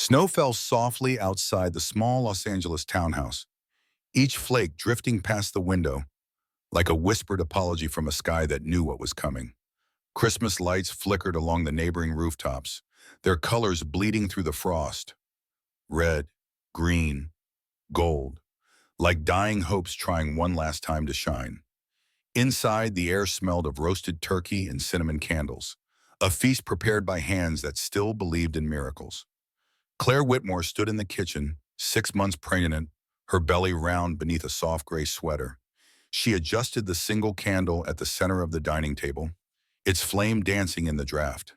Snow fell softly outside the small Los Angeles townhouse, each flake drifting past the window like a whispered apology from a sky that knew what was coming. Christmas lights flickered along the neighboring rooftops, their colors bleeding through the frost. Red, green, gold, like dying hopes trying one last time to shine. Inside, the air smelled of roasted turkey and cinnamon candles, a feast prepared by hands that still believed in miracles. Claire Whitmore stood in the kitchen, 6 months pregnant, her belly round beneath a soft gray sweater. She adjusted the single candle at the center of the dining table, its flame dancing in the draft.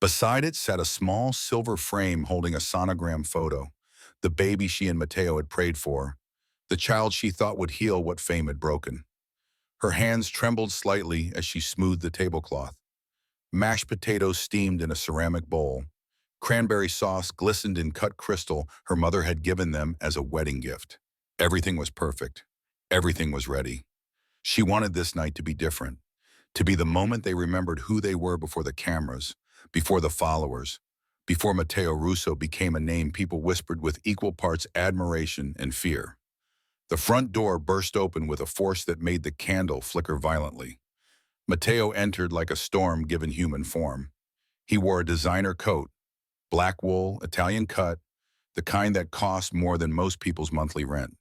Beside it sat a small silver frame holding a sonogram photo, the baby she and Mateo had prayed for, the child she thought would heal what fame had broken. Her hands trembled slightly as she smoothed the tablecloth. Mashed potatoes steamed in a ceramic bowl. Cranberry sauce glistened in cut crystal her mother had given them as a wedding gift. Everything was perfect. Everything was ready. She wanted this night to be different, to be the moment they remembered who they were before the cameras, before the followers, before Matteo Russo became a name people whispered with equal parts admiration and fear. The front door burst open with a force that made the candle flicker violently. Matteo entered like a storm given human form. He wore a designer coat, black wool, Italian cut, the kind that cost more than most people's monthly rent.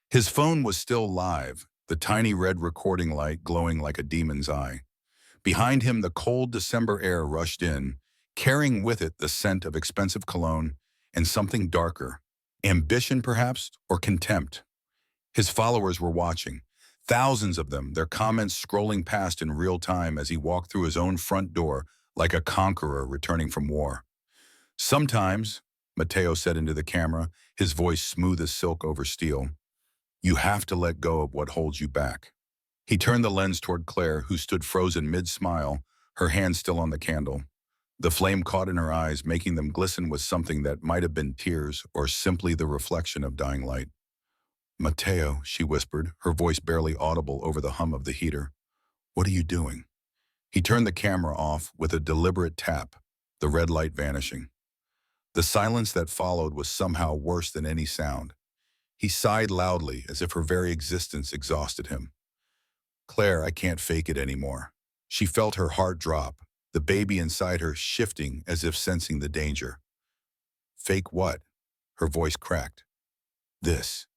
His phone was still live, the tiny red recording light glowing like a demon's eye. Behind him, the cold December air rushed in, carrying with it the scent of expensive cologne and something darker, ambition perhaps, or contempt. His followers were watching, thousands of them, their comments scrolling past in real time as he walked through his own front door like a conqueror returning from war. Sometimes, Matteo said into the camera, his voice smooth as silk over steel, you have to let go of what holds you back. He turned the lens toward Claire, who stood frozen mid-smile, her hand still on the candle. The flame caught in her eyes, making them glisten with something that might have been tears or simply the reflection of dying light. Matteo, she whispered, her voice barely audible over the hum of the heater. What are you doing? He turned the camera off with a deliberate tap, the red light vanishing. The silence that followed was somehow worse than any sound. He sighed loudly as if her very existence exhausted him. Claire, I can't fake it anymore. She felt her heart drop, the baby inside her shifting as if sensing the danger. Fake what? Her voice cracked. This.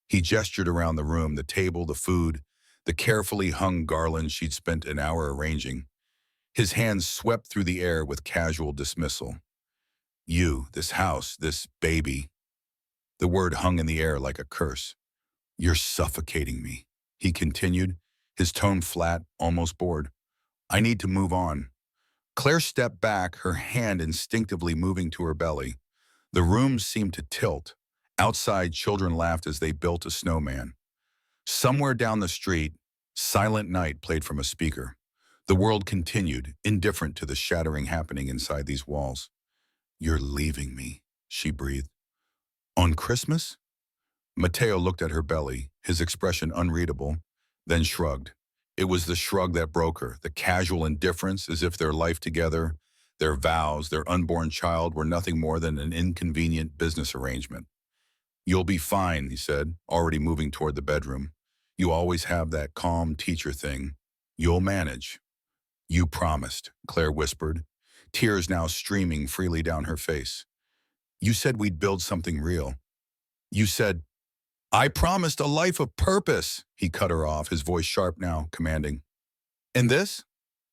He gestured around the room, the table, the food, the carefully hung garland she'd spent an hour arranging. His hands swept through the air with casual dismissal. You, this house, this baby. The word hung in the air like a curse. You're suffocating me, he continued, his tone flat, almost bored. I need to move on. Claire stepped back, her hand instinctively moving to her belly. The room seemed to tilt. Outside, children laughed as they built a snowman. Somewhere down the street, Silent Night played from a speaker. The world continued, indifferent to the shattering happening inside these walls. You're leaving me, she breathed. On Christmas? Matteo looked at her belly, his expression unreadable, then shrugged. It was the shrug that broke her, the casual indifference as if their life together, their vows, their unborn child were nothing more than an inconvenient business arrangement. You'll be fine, he said, already moving toward the bedroom. You always have that calm teacher thing. You'll manage. You promised, Claire whispered, tears now streaming freely down her face. You said we'd build something real. You said, I promised a life of purpose, he cut her off, his voice sharp now, commanding. And this?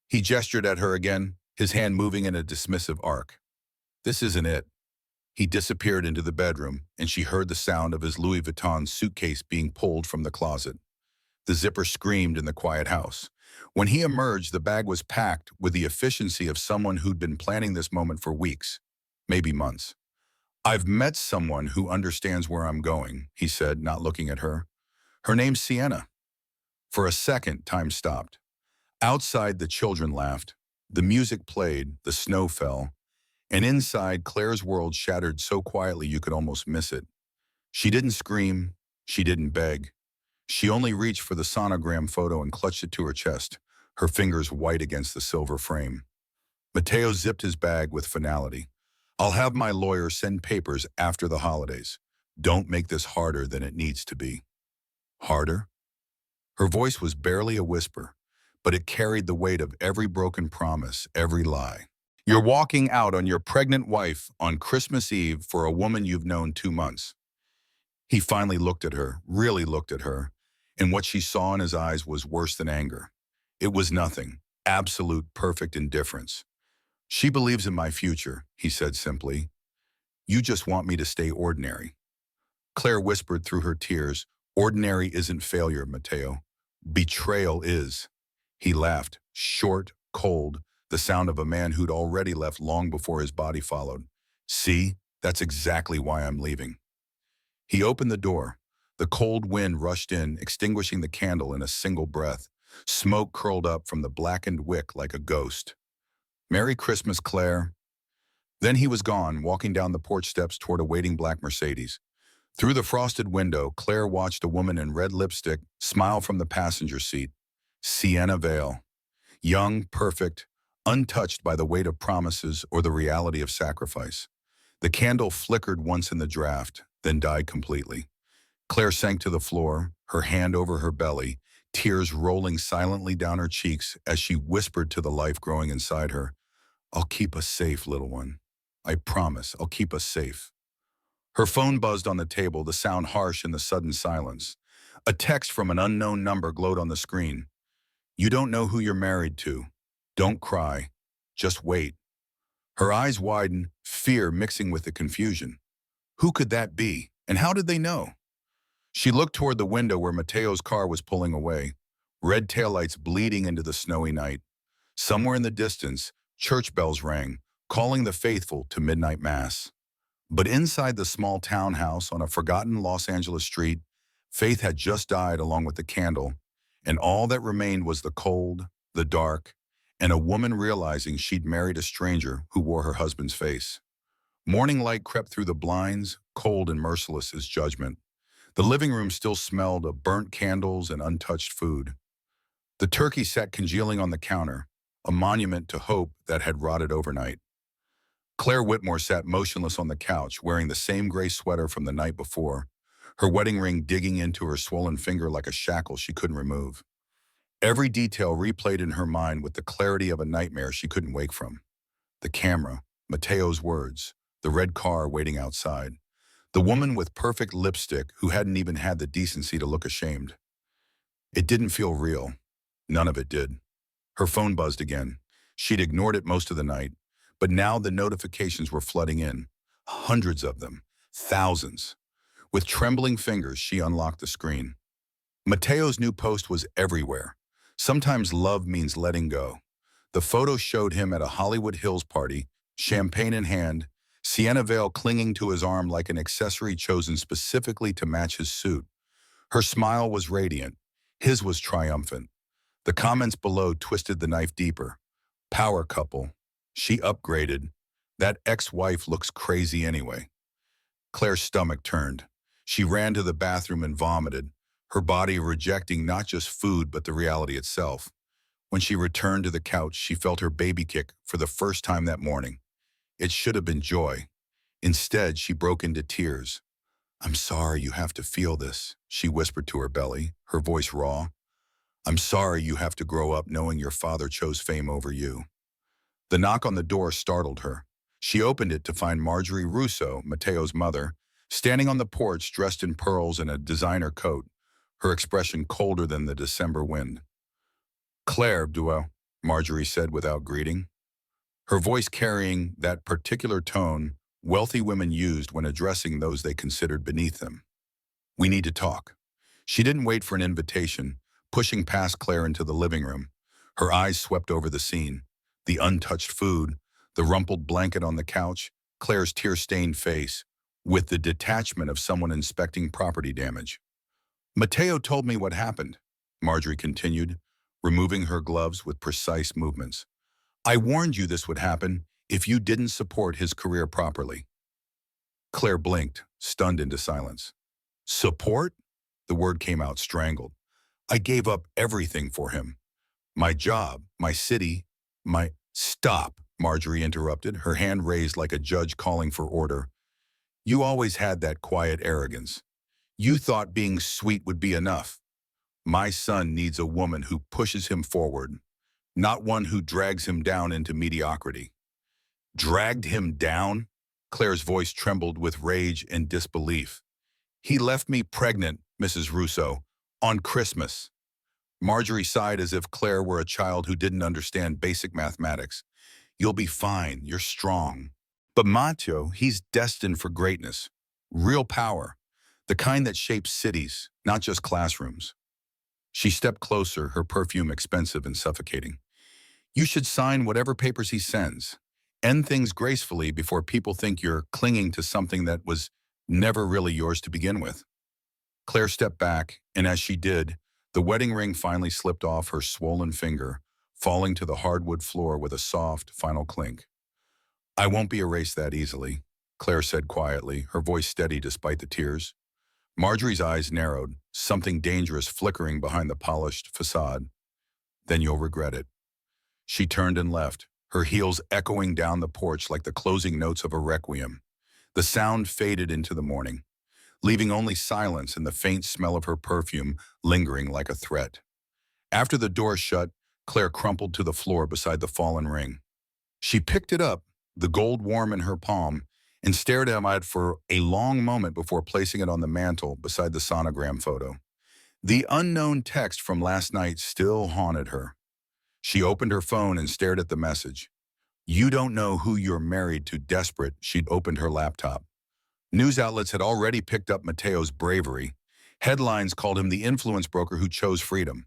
He gestured at her again, his hand moving in a dismissive arc. This isn't it. He disappeared into the bedroom, and she heard the sound of his Louis Vuitton suitcase being pulled from the closet. The zipper screamed in the quiet house. When he emerged, the bag was packed with the efficiency of someone who'd been planning this moment for weeks, maybe months. I've met someone who understands where I'm going, he said, not looking at her. Her name's Sienna. For a second, time stopped. Outside, the children laughed. The music played, the snow fell. And inside, Claire's world shattered so quietly you could almost miss it. She didn't scream. She didn't beg. She only reached for the sonogram photo and clutched it to her chest, her fingers white against the silver frame. Matteo zipped his bag with finality. I'll have my lawyer send papers after the holidays. Don't make this harder than it needs to be. Harder? Her voice was barely a whisper, but it carried the weight of every broken promise, every lie. You're walking out on your pregnant wife on Christmas Eve for a woman you've known 2 months. He finally looked at her, really looked at her, and what she saw in his eyes was worse than anger. It was nothing, absolute perfect indifference. She believes in my future, he said simply. You just want me to stay ordinary. Claire whispered through her tears, ordinary isn't failure, Mateo. Betrayal is. He laughed, short, cold, the sound of a man who'd already left long before his body followed. See, that's exactly why I'm leaving. He opened the door. The cold wind rushed in, extinguishing the candle in a single breath. Smoke curled up from the blackened wick like a ghost. Merry Christmas, Claire. Then he was gone, walking down the porch steps toward a waiting black Mercedes. Through the frosted window, Claire watched a woman in red lipstick smile from the passenger seat. Sienna Vale. Young, perfect, untouched by the weight of promises or the reality of sacrifice. The candle flickered once in the draft, then died completely. Claire sank to the floor, her hand over her belly, tears rolling silently down her cheeks as she whispered to the life growing inside her, I'll keep us safe, little one. I promise, I'll keep us safe. Her phone buzzed on the table, the sound harsh in the sudden silence. A text from an unknown number glowed on the screen. You don't know who you're married to. Don't cry. Just wait. Her eyes widened, fear mixing with the confusion. Who could that be? And how did they know? She looked toward the window where Mateo's car was pulling away, red taillights bleeding into the snowy night. Somewhere in the distance, church bells rang, calling the faithful to midnight mass. But inside the small townhouse on a forgotten Los Angeles street, faith had just died along with the candle, and all that remained was the cold, the dark, and a woman realizing she'd married a stranger who wore her husband's face. Morning light crept through the blinds, cold and merciless as judgment. The living room still smelled of burnt candles and untouched food. The turkey sat congealing on the counter, a monument to hope that had rotted overnight. Claire Whitmore sat motionless on the couch, wearing the same gray sweater from the night before, her wedding ring digging into her swollen finger like a shackle she couldn't remove. Every detail replayed in her mind with the clarity of a nightmare she couldn't wake from. The camera, Mateo's words, the red car waiting outside, the woman with perfect lipstick who hadn't even had the decency to look ashamed. It didn't feel real. None of it did. Her phone buzzed again. She'd ignored it most of the night, but now the notifications were flooding in. Hundreds of them. Thousands. With trembling fingers, she unlocked the screen. Mateo's new post was everywhere. Sometimes love means letting go. The photo showed him at a Hollywood Hills party, champagne in hand, Sienna Vale clinging to his arm like an accessory chosen specifically to match his suit. Her smile was radiant. His was triumphant. The comments below twisted the knife deeper. Power couple. She upgraded. That ex-wife looks crazy anyway. Claire's stomach turned. She ran to the bathroom and vomited, her body rejecting not just food but the reality itself. When she returned to the couch, she felt her baby kick for the first time that morning. It should have been joy. Instead, she broke into tears. I'm sorry you have to feel this, she whispered to her belly, her voice raw. I'm sorry you have to grow up knowing your father chose fame over you. The knock on the door startled her. She opened it to find Marjorie Russo, Mateo's mother, standing on the porch dressed in pearls and a designer coat, her expression colder than the December wind. Claire, Marjorie said without greeting, her voice carrying that particular tone wealthy women used when addressing those they considered beneath them. We need to talk. She didn't wait for an invitation, pushing past Claire into the living room. Her eyes swept over the scene. The untouched food, the rumpled blanket on the couch, Claire's tear-stained face, with the detachment of someone inspecting property damage. Mateo told me what happened, Marjorie continued, removing her gloves with precise movements. I warned you this would happen if you didn't support his career properly. Claire blinked, stunned into silence. Support? The word came out strangled. I gave up everything for him. My job, my city, my... Stop, Marjorie interrupted, her hand raised like a judge calling for order. You always had that quiet arrogance. You thought being sweet would be enough. My son needs a woman who pushes him forward, not one who drags him down into mediocrity. Dragged him down? Claire's voice trembled with rage and disbelief. He left me pregnant, Mrs. Russo, on Christmas. Marjorie sighed as if Claire were a child who didn't understand basic mathematics. You'll be fine, you're strong. But Matteo, he's destined for greatness. Real power. The kind that shapes cities, not just classrooms. She stepped closer, her perfume expensive and suffocating. You should sign whatever papers he sends. End things gracefully before people think you're clinging to something that was never really yours to begin with. Claire stepped back, and as she did, the wedding ring finally slipped off her swollen finger, falling to the hardwood floor with a soft, final clink. I won't be erased that easily, Claire said quietly, her voice steady despite the tears. Marjorie's eyes narrowed, something dangerous flickering behind the polished facade. Then you'll regret it. She turned and left, her heels echoing down the porch like the closing notes of a requiem. The sound faded into the morning, leaving only silence and the faint smell of her perfume lingering like a threat. After the door shut, Claire crumpled to the floor beside the fallen ring. She picked it up, the gold warm in her palm, and stared at it for a long moment before placing it on the mantel beside the sonogram photo. The unknown text from last night still haunted her. She opened her phone and stared at the message. You don't know who you're married to. Desperate, she'd opened her laptop. News outlets had already picked up Matteo's bravery. Headlines called him the influence broker who chose freedom.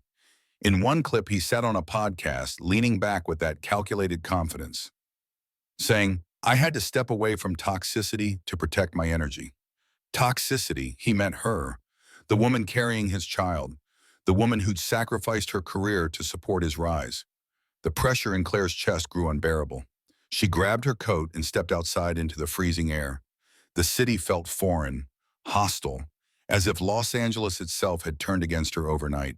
In one clip, he sat on a podcast, leaning back with that calculated confidence, saying, I had to step away from toxicity to protect my energy. Toxicity, he meant her, the woman carrying his child, the woman who'd sacrificed her career to support his rise. The pressure in Claire's chest grew unbearable. She grabbed her coat and stepped outside into the freezing air. The city felt foreign, hostile, as if Los Angeles itself had turned against her overnight.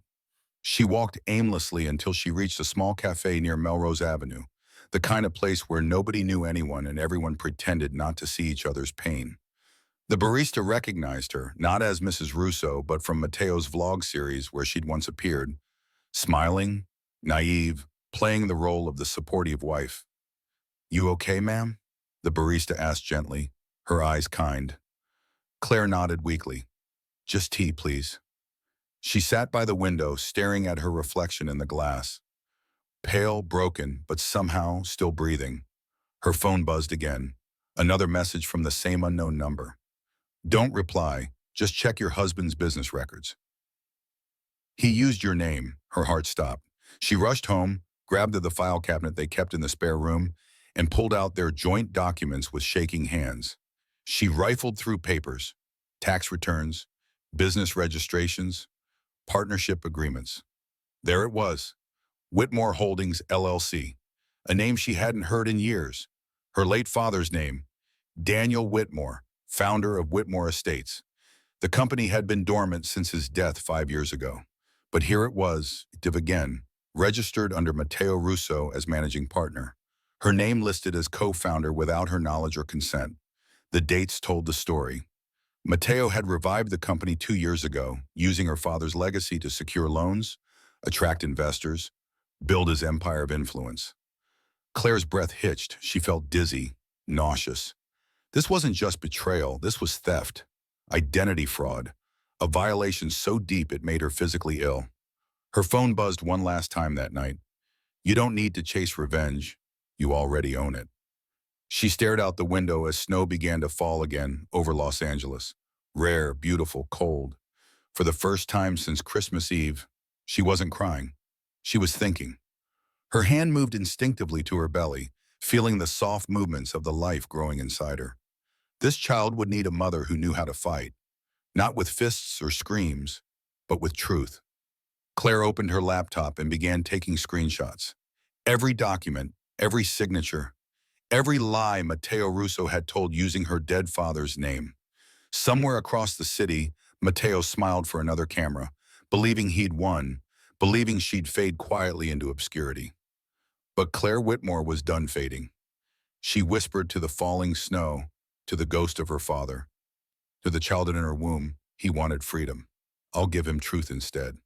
She walked aimlessly until she reached a small cafe near Melrose Avenue, the kind of place where nobody knew anyone and everyone pretended not to see each other's pain. The barista recognized her, not as Mrs. Russo, but from Matteo's vlog series where she'd once appeared, smiling, naive, playing the role of the supportive wife. You okay, ma'am? The barista asked gently, her eyes kind. Claire nodded weakly. Just tea, please. She sat by the window, staring at her reflection in the glass. Pale, broken, but somehow still breathing. Her phone buzzed again. Another message from the same unknown number. Don't reply. Just check your husband's business records. He used your name. Her heart stopped. She rushed home, grabbed the file cabinet they kept in the spare room, and pulled out their joint documents with shaking hands. She rifled through papers, tax returns, business registrations, partnership agreements. There it was, Whitmore Holdings, LLC, a name she hadn't heard in years. Her late father's name, Daniel Whitmore, founder of Whitmore Estates. The company had been dormant since his death 5 years ago. But here it was, active again, registered under Matteo Russo as managing partner. Her name listed as co-founder without her knowledge or consent. The dates told the story. Matteo had revived the company 2 years ago, using her father's legacy to secure loans, attract investors, build his empire of influence. Claire's breath hitched. She felt dizzy, nauseous. This wasn't just betrayal, this was theft, identity fraud, a violation so deep it made her physically ill. Her phone buzzed one last time that night. You don't need to chase revenge, you already own it. She stared out the window as snow began to fall again over Los Angeles. Rare, beautiful, cold. For the first time since Christmas Eve, she wasn't crying. She was thinking. Her hand moved instinctively to her belly, feeling the soft movements of the life growing inside her. This child would need a mother who knew how to fight, not with fists or screams, but with truth. Claire opened her laptop and began taking screenshots. Every document, every signature, every lie Matteo Russo had told using her dead father's name. Somewhere across the city, Matteo smiled for another camera, believing he'd won, believing she'd fade quietly into obscurity. But Claire Whitmore was done fading. She whispered to the falling snow, to the ghost of her father, to the child in her womb. He wanted freedom. I'll give him truth instead.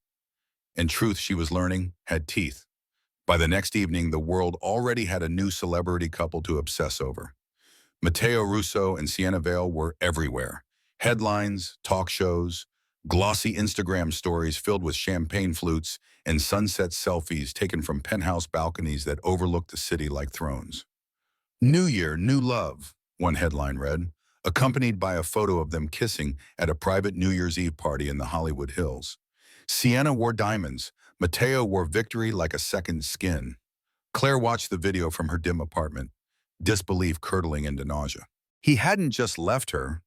And truth, she was learning, had teeth. By the next evening, the world already had a new celebrity couple to obsess over. Matteo Russo and Sienna Vale were everywhere. Headlines, talk shows, glossy Instagram stories filled with champagne flutes and sunset selfies taken from penthouse balconies that overlooked the city like thrones. New Year, New Love, one headline read, accompanied by a photo of them kissing at a private New Year's Eve party in the Hollywood Hills. Sienna wore diamonds. Matteo wore victory like a second skin. Claire watched the video from her dim apartment, disbelief curdling into nausea. He hadn't just left her,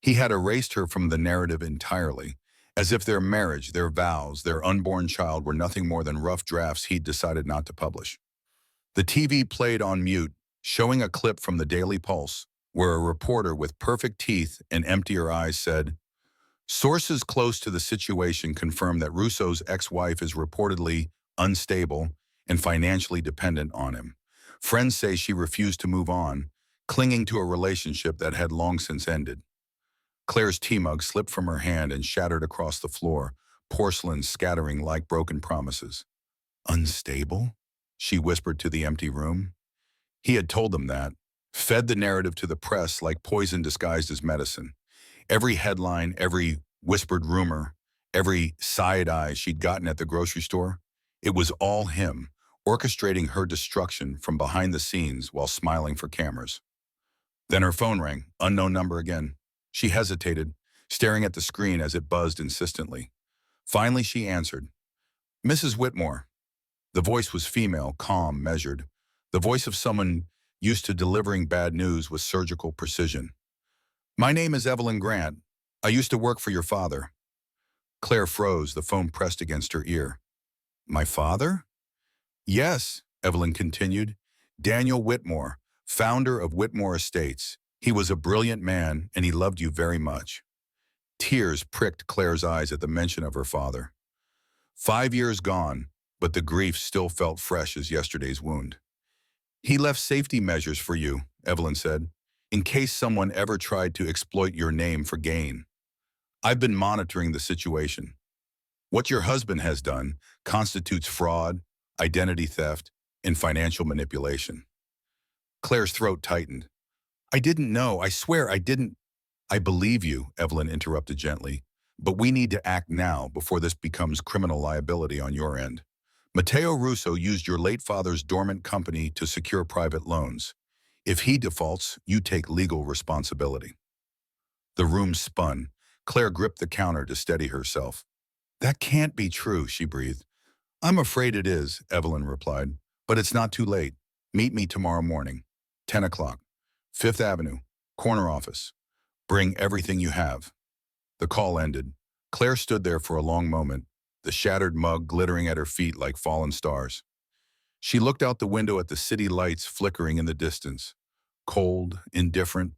he had erased her from the narrative entirely, as if their marriage, their vows, their unborn child were nothing more than rough drafts he'd decided not to publish. The TV played on mute, showing a clip from the Daily Pulse, where a reporter with perfect teeth and emptier eyes said, sources close to the situation confirm that Russo's ex-wife is reportedly unstable and financially dependent on him. Friends say she refused to move on, clinging to a relationship that had long since ended. Claire's tea mug slipped from her hand and shattered across the floor, porcelain scattering like broken promises. Unstable? She whispered to the empty room. He had told them that, fed the narrative to the press like poison disguised as medicine. Every headline, every whispered rumor, every side eye she'd gotten at the grocery store, it was all him, orchestrating her destruction from behind the scenes while smiling for cameras. Then her phone rang, unknown number again. She hesitated, staring at the screen as it buzzed insistently. Finally, she answered. Mrs. Whitmore. The voice was female, calm, measured. The voice of someone used to delivering bad news with surgical precision. My name is Evelyn Grant. I used to work for your father. Claire froze, the phone pressed against her ear. My father? Yes, Evelyn continued. Daniel Whitmore, founder of Whitmore Estates. He was a brilliant man, and he loved you very much. Tears pricked Claire's eyes at the mention of her father. 5 years gone, but the grief still felt fresh as yesterday's wound. He left safety measures for you, Evelyn said, in case someone ever tried to exploit your name for gain. I've been monitoring the situation. What your husband has done constitutes fraud, identity theft, and financial manipulation. Claire's throat tightened. I didn't know. I swear I didn't. I believe you, Evelyn interrupted gently, but we need to act now before this becomes criminal liability on your end. Matteo Russo used your late father's dormant company to secure private loans. If he defaults, you take legal responsibility. The room spun. Claire gripped the counter to steady herself. That can't be true, she breathed. I'm afraid it is, Evelyn replied, but it's not too late. Meet me tomorrow morning, 10 o'clock, 5th Avenue, corner office. Bring everything you have. The call ended. Claire stood there for a long moment, the shattered mug glittering at her feet like fallen stars. She looked out the window at the city lights flickering in the distance, cold, indifferent,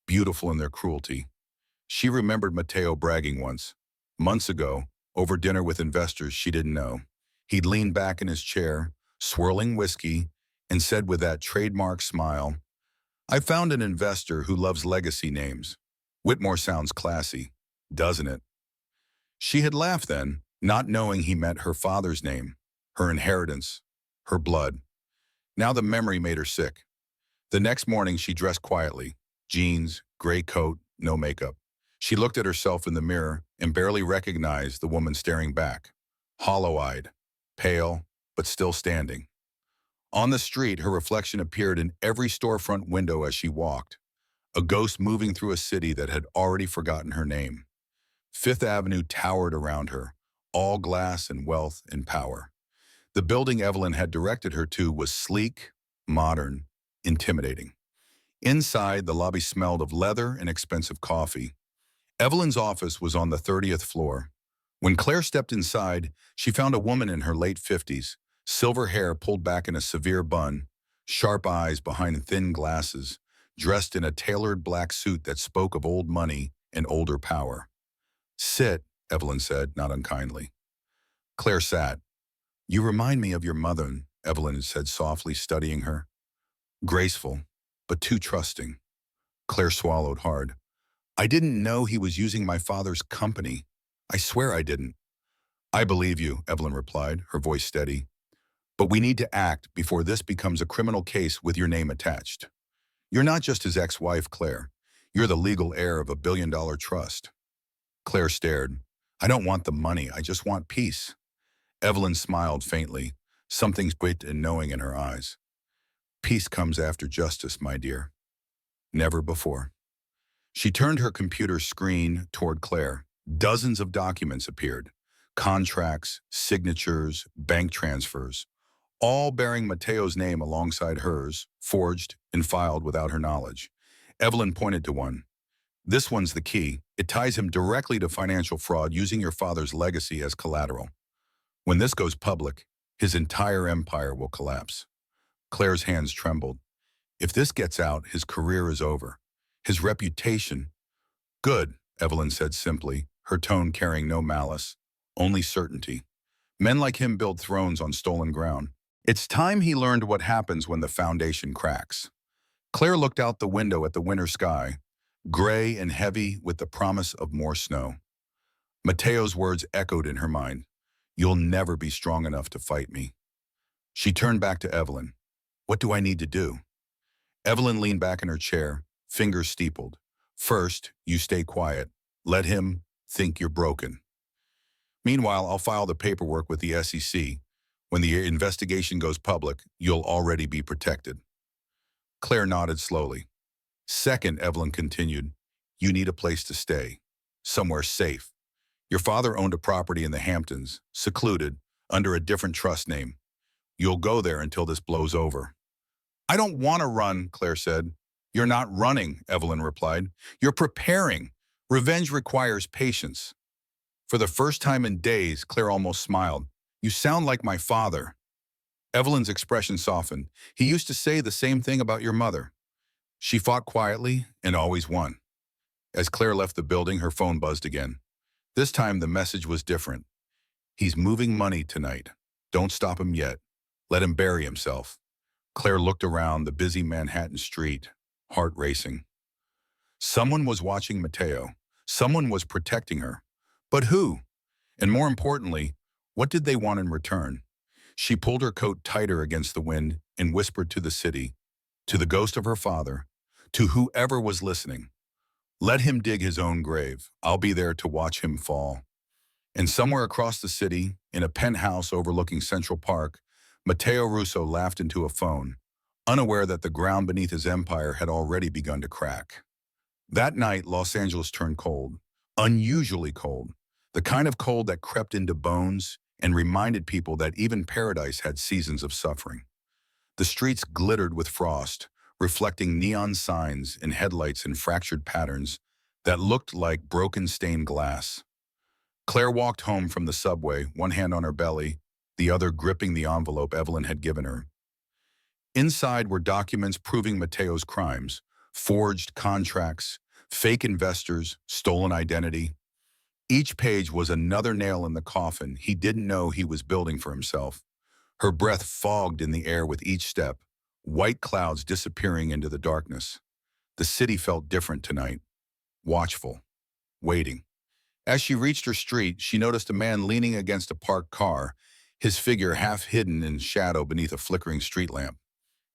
beautiful in their cruelty. She remembered Matteo bragging once, months ago, over dinner with investors she didn't know. He'd leaned back in his chair, swirling whiskey, and said with that trademark smile, I found an investor who loves legacy names. Whitmore sounds classy, doesn't it? She had laughed then, not knowing he meant her father's name, her inheritance, her blood. Now the memory made her sick. The next morning she dressed quietly, jeans, gray coat, no makeup. She looked at herself in the mirror and barely recognized the woman staring back, hollow-eyed, pale, but still standing. On the street, her reflection appeared in every storefront window as she walked, a ghost moving through a city that had already forgotten her name. Fifth Avenue towered around her, all glass and wealth and power. The building Evelyn had directed her to was sleek, modern, intimidating. Inside, the lobby smelled of leather and expensive coffee. Evelyn's office was on the 30th floor. When Claire stepped inside, she found a woman in her late 50s, silver hair pulled back in a severe bun, sharp eyes behind thin glasses, dressed in a tailored black suit that spoke of old money and older power. Sit, Evelyn said, not unkindly. Claire sat. You remind me of your mother, Evelyn said softly, studying her. Graceful, but too trusting. Claire swallowed hard. I didn't know he was using my father's company. I swear I didn't. I believe you, Evelyn replied, her voice steady. But we need to act before this becomes a criminal case with your name attached. You're not just his ex-wife, Claire. You're the legal heir of $1 billion trust. Claire stared. I don't want the money, I just want peace. Evelyn smiled faintly, something sweet and knowing in her eyes. Peace comes after justice, my dear. Never before. She turned her computer screen toward Claire. Dozens of documents appeared. Contracts, signatures, bank transfers, all bearing Mateo's name alongside hers, forged and filed without her knowledge. Evelyn pointed to one. This one's the key. It ties him directly to financial fraud using your father's legacy as collateral. When this goes public, his entire empire will collapse. Claire's hands trembled. If this gets out, his career is over. His reputation. Good, Evelyn said simply, her tone carrying no malice, only certainty. Men like him build thrones on stolen ground. It's time he learned what happens when the foundation cracks. Claire looked out the window at the winter sky, gray and heavy with the promise of more snow. Mateo's words echoed in her mind. You'll never be strong enough to fight me. She turned back to Evelyn. What do I need to do? Evelyn leaned back in her chair, fingers steepled. First, you stay quiet. Let him think you're broken. Meanwhile, I'll file the paperwork with the SEC. When the investigation goes public, you'll already be protected. Claire nodded slowly. Second, Evelyn continued, you need a place to stay, somewhere safe. Your father owned a property in the Hamptons, secluded, under a different trust name. You'll go there until this blows over. I don't want to run, Claire said. You're not running, Evelyn replied. You're preparing. Revenge requires patience. For the first time in days, Claire almost smiled. You sound like my father. Evelyn's expression softened. He used to say the same thing about your mother. She fought quietly and always won. As Claire left the building, her phone buzzed again. This time, the message was different. He's moving money tonight. Don't stop him yet. Let him bury himself. Claire looked around the busy Manhattan street, heart racing. Someone was watching Mateo. Someone was protecting her. But who? And more importantly, what did they want in return? She pulled her coat tighter against the wind and whispered to the city, to the ghost of her father, to whoever was listening. Let him dig his own grave. I'll be there to watch him fall. And somewhere across the city, in a penthouse overlooking Central Park, Mateo Russo laughed into a phone, unaware that the ground beneath his empire had already begun to crack. That night, Los Angeles turned cold, unusually cold, the kind of cold that crept into bones and reminded people that even paradise had seasons of suffering. The streets glittered with frost, reflecting neon signs and headlights in fractured patterns that looked like broken stained glass. Claire walked home from the subway, one hand on her belly, the other gripping the envelope Evelyn had given her. Inside were documents proving Mateo's crimes, forged contracts, fake investors, stolen identity. Each page was another nail in the coffin he didn't know he was building for himself. Her breath fogged in the air with each step, white clouds disappearing into the darkness. The city felt different tonight, watchful, waiting. As she reached her street, she noticed a man leaning against a parked car, his figure half hidden in shadow beneath a flickering street lamp.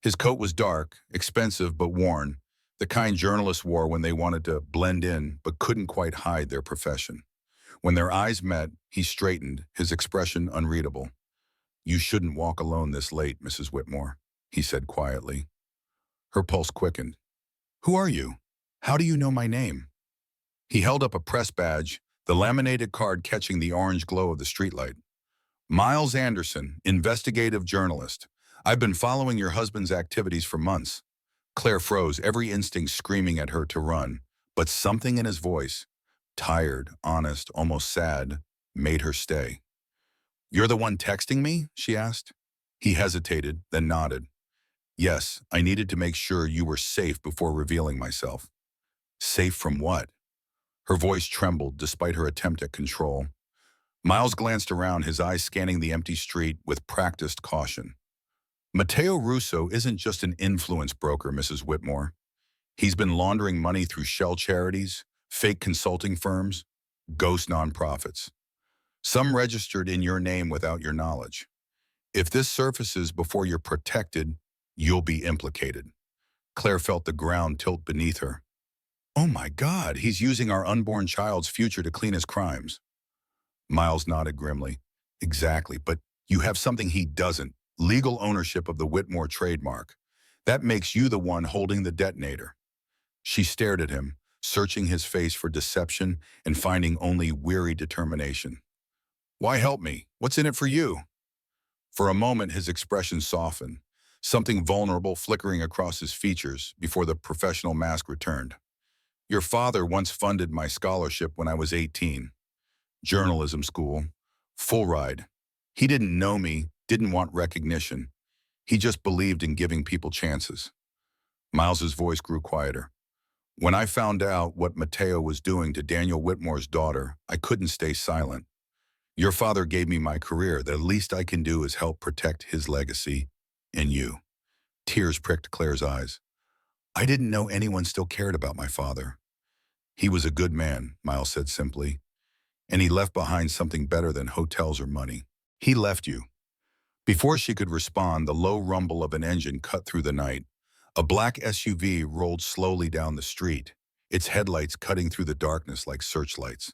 His coat was dark, expensive but worn, the kind journalists wore when they wanted to blend in but couldn't quite hide their profession. When their eyes met, he straightened, his expression unreadable. You shouldn't walk alone this late, Mrs. Whitmore, he said quietly. Her pulse quickened. Who are you? How do you know my name? He held up a press badge, the laminated card catching the orange glow of the streetlight. Miles Anderson, investigative journalist. I've been following your husband's activities for months. Claire froze, every instinct screaming at her to run, but something in his voice, tired, honest, almost sad, made her stay. You're the one texting me? She asked. He hesitated, then nodded. Yes, I needed to make sure you were safe before revealing myself. Safe from what? Her voice trembled despite her attempt at control. Miles glanced around, his eyes scanning the empty street with practiced caution. Matteo Russo isn't just an influence broker, Mrs. Whitmore. He's been laundering money through shell charities, fake consulting firms, ghost nonprofits. Some registered in your name without your knowledge. If this surfaces before you're protected, you'll be implicated. Claire felt the ground tilt beneath her. Oh my God, he's using our unborn child's future to clean his crimes. Miles nodded grimly. Exactly, but you have something he doesn't. Legal ownership of the Whitmore trademark. That makes you the one holding the detonator. She stared at him, searching his face for deception and finding only weary determination. Why help me? What's in it for you? For a moment, his expression softened, something vulnerable flickering across his features before the professional mask returned. Your father once funded my scholarship when I was 18. Journalism school. Full ride. He didn't know me, didn't want recognition. He just believed in giving people chances. Miles's voice grew quieter. When I found out what Matteo was doing to Daniel Whitmore's daughter, I couldn't stay silent. Your father gave me my career. The least I can do is help protect his legacy and you. Tears pricked Claire's eyes. I didn't know anyone still cared about my father. He was a good man, Miles said simply, and he left behind something better than hotels or money. He left you. Before she could respond, the low rumble of an engine cut through the night. A black SUV rolled slowly down the street, its headlights cutting through the darkness like searchlights.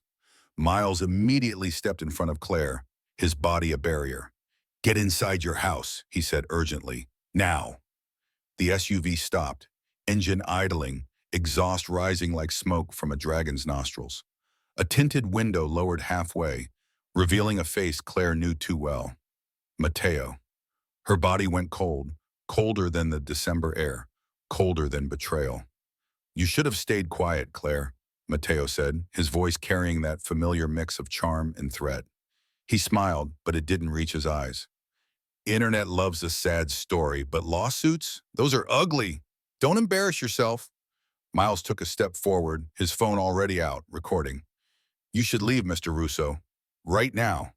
Miles immediately stepped in front of Claire, his body a barrier. Get inside your house, he said urgently. Now. The SUV stopped, engine idling, exhaust rising like smoke from a dragon's nostrils. A tinted window lowered halfway, revealing a face Claire knew too well. Matteo. Her body went cold, colder than the December air, colder than betrayal. You should have stayed quiet, Claire, Matteo said, his voice carrying that familiar mix of charm and threat. He smiled, but it didn't reach his eyes. Internet loves a sad story, but lawsuits? Those are ugly. Don't embarrass yourself. Miles took a step forward, his phone already out, recording. You should leave, Mr. Russo. Right now.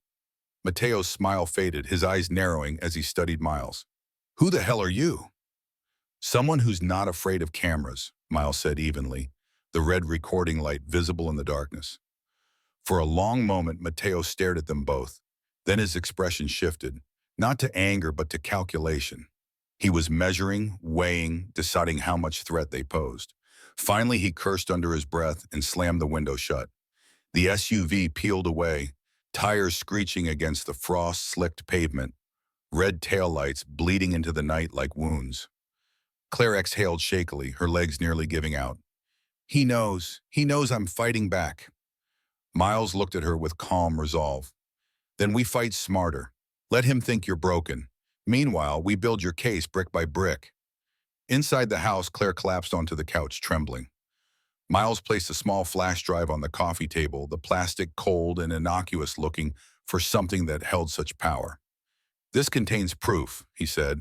Matteo's smile faded, his eyes narrowing as he studied Miles. Who the hell are you? Someone who's not afraid of cameras, Miles said evenly, the red recording light visible in the darkness. For a long moment, Matteo stared at them both. Then his expression shifted, not to anger but to calculation. He was measuring, weighing, deciding how much threat they posed. Finally, he cursed under his breath and slammed the window shut. The SUV peeled away, tires screeching against the frost-slicked pavement, red taillights bleeding into the night like wounds. Claire exhaled shakily, her legs nearly giving out. He knows I'm fighting back. Miles looked at her with calm resolve. Then we fight smarter. Let him think you're broken. Meanwhile, we build your case brick by brick. Inside the house, Claire collapsed onto the couch, trembling. Miles placed a small flash drive on the coffee table, the plastic cold and innocuous looking for something that held such power. This contains proof, he said.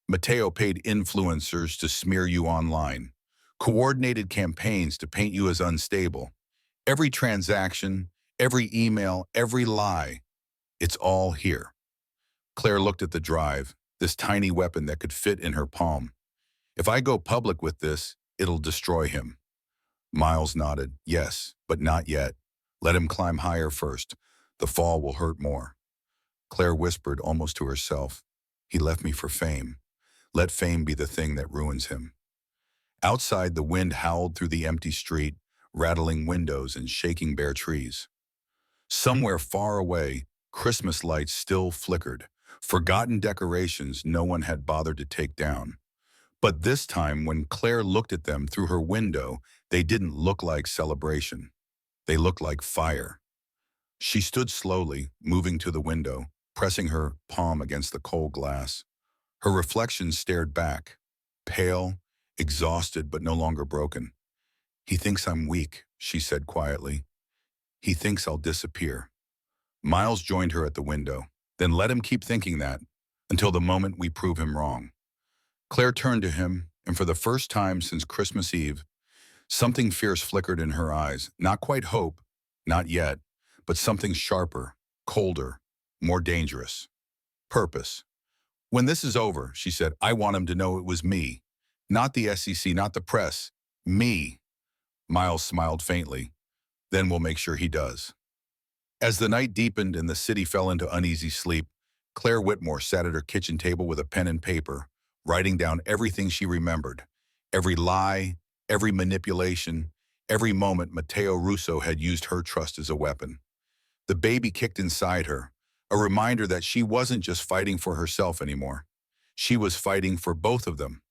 Matteo paid influencers to smear you online, coordinated campaigns to paint you as unstable. Every transaction, every email, every lie, it's all here. Claire looked at the drive, this tiny weapon that could fit in her palm. If I go public with this, it'll destroy him. Miles nodded. Yes, but not yet. Let him climb higher first. The fall will hurt more. Claire whispered almost to herself. He left me for fame. Let fame be the thing that ruins him. Outside, the wind howled through the empty street, rattling windows and shaking bare trees. Somewhere far away, Christmas lights still flickered, forgotten decorations no one had bothered to take down. But this time, when Claire looked at them through her window, they didn't look like celebration. They looked like fire. She stood slowly, moving to the window, pressing her palm against the cold glass. Her reflection stared back, pale, exhausted but no longer broken. He thinks I'm weak, she said quietly. He thinks I'll disappear. Miles joined her at the window. Then let him keep thinking that, until the moment we prove him wrong. Claire turned to him, and for the first time since Christmas Eve, something fierce flickered in her eyes. Not quite hope, not yet, but something sharper, colder, more dangerous. Purpose. When this is over, she said, I want him to know it was me. Not the SEC, not the press. Me. Miles smiled faintly. Then we'll make sure he does. As the night deepened and the city fell into uneasy sleep, Claire Whitmore sat at her kitchen table with a pen and paper, writing down everything she remembered. Every lie, every manipulation, every moment Matteo Russo had used her trust as a weapon. The baby kicked inside her, a reminder that she wasn't just fighting for herself anymore. She was fighting for both of them.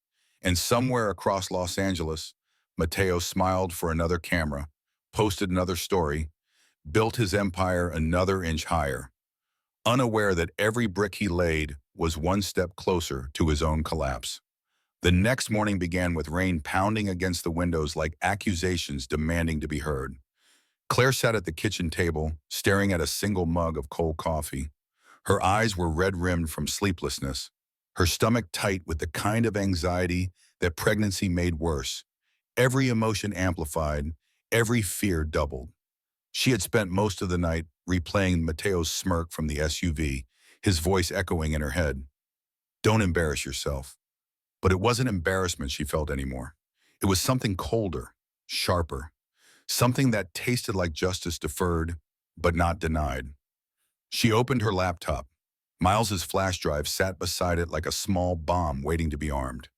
And somewhere across Los Angeles, Matteo smiled for another camera, posted another story, built his empire another inch higher, unaware that every brick he laid was one step closer to his own collapse. The next morning began with rain pounding against the windows like accusations demanding to be heard. Claire sat at the kitchen table, staring at a single mug of cold coffee. Her eyes were red-rimmed from sleeplessness, her stomach tight with the kind of anxiety that pregnancy made worse. Every emotion amplified, every fear doubled. She had spent most of the night replaying Matteo's smirk from the SUV, his voice echoing in her head. Don't embarrass yourself. But it wasn't embarrassment she felt anymore. It was something colder, sharper, something that tasted like justice deferred, but not denied. She opened her laptop. Miles's flash drive sat beside it like a small bomb waiting to be armed.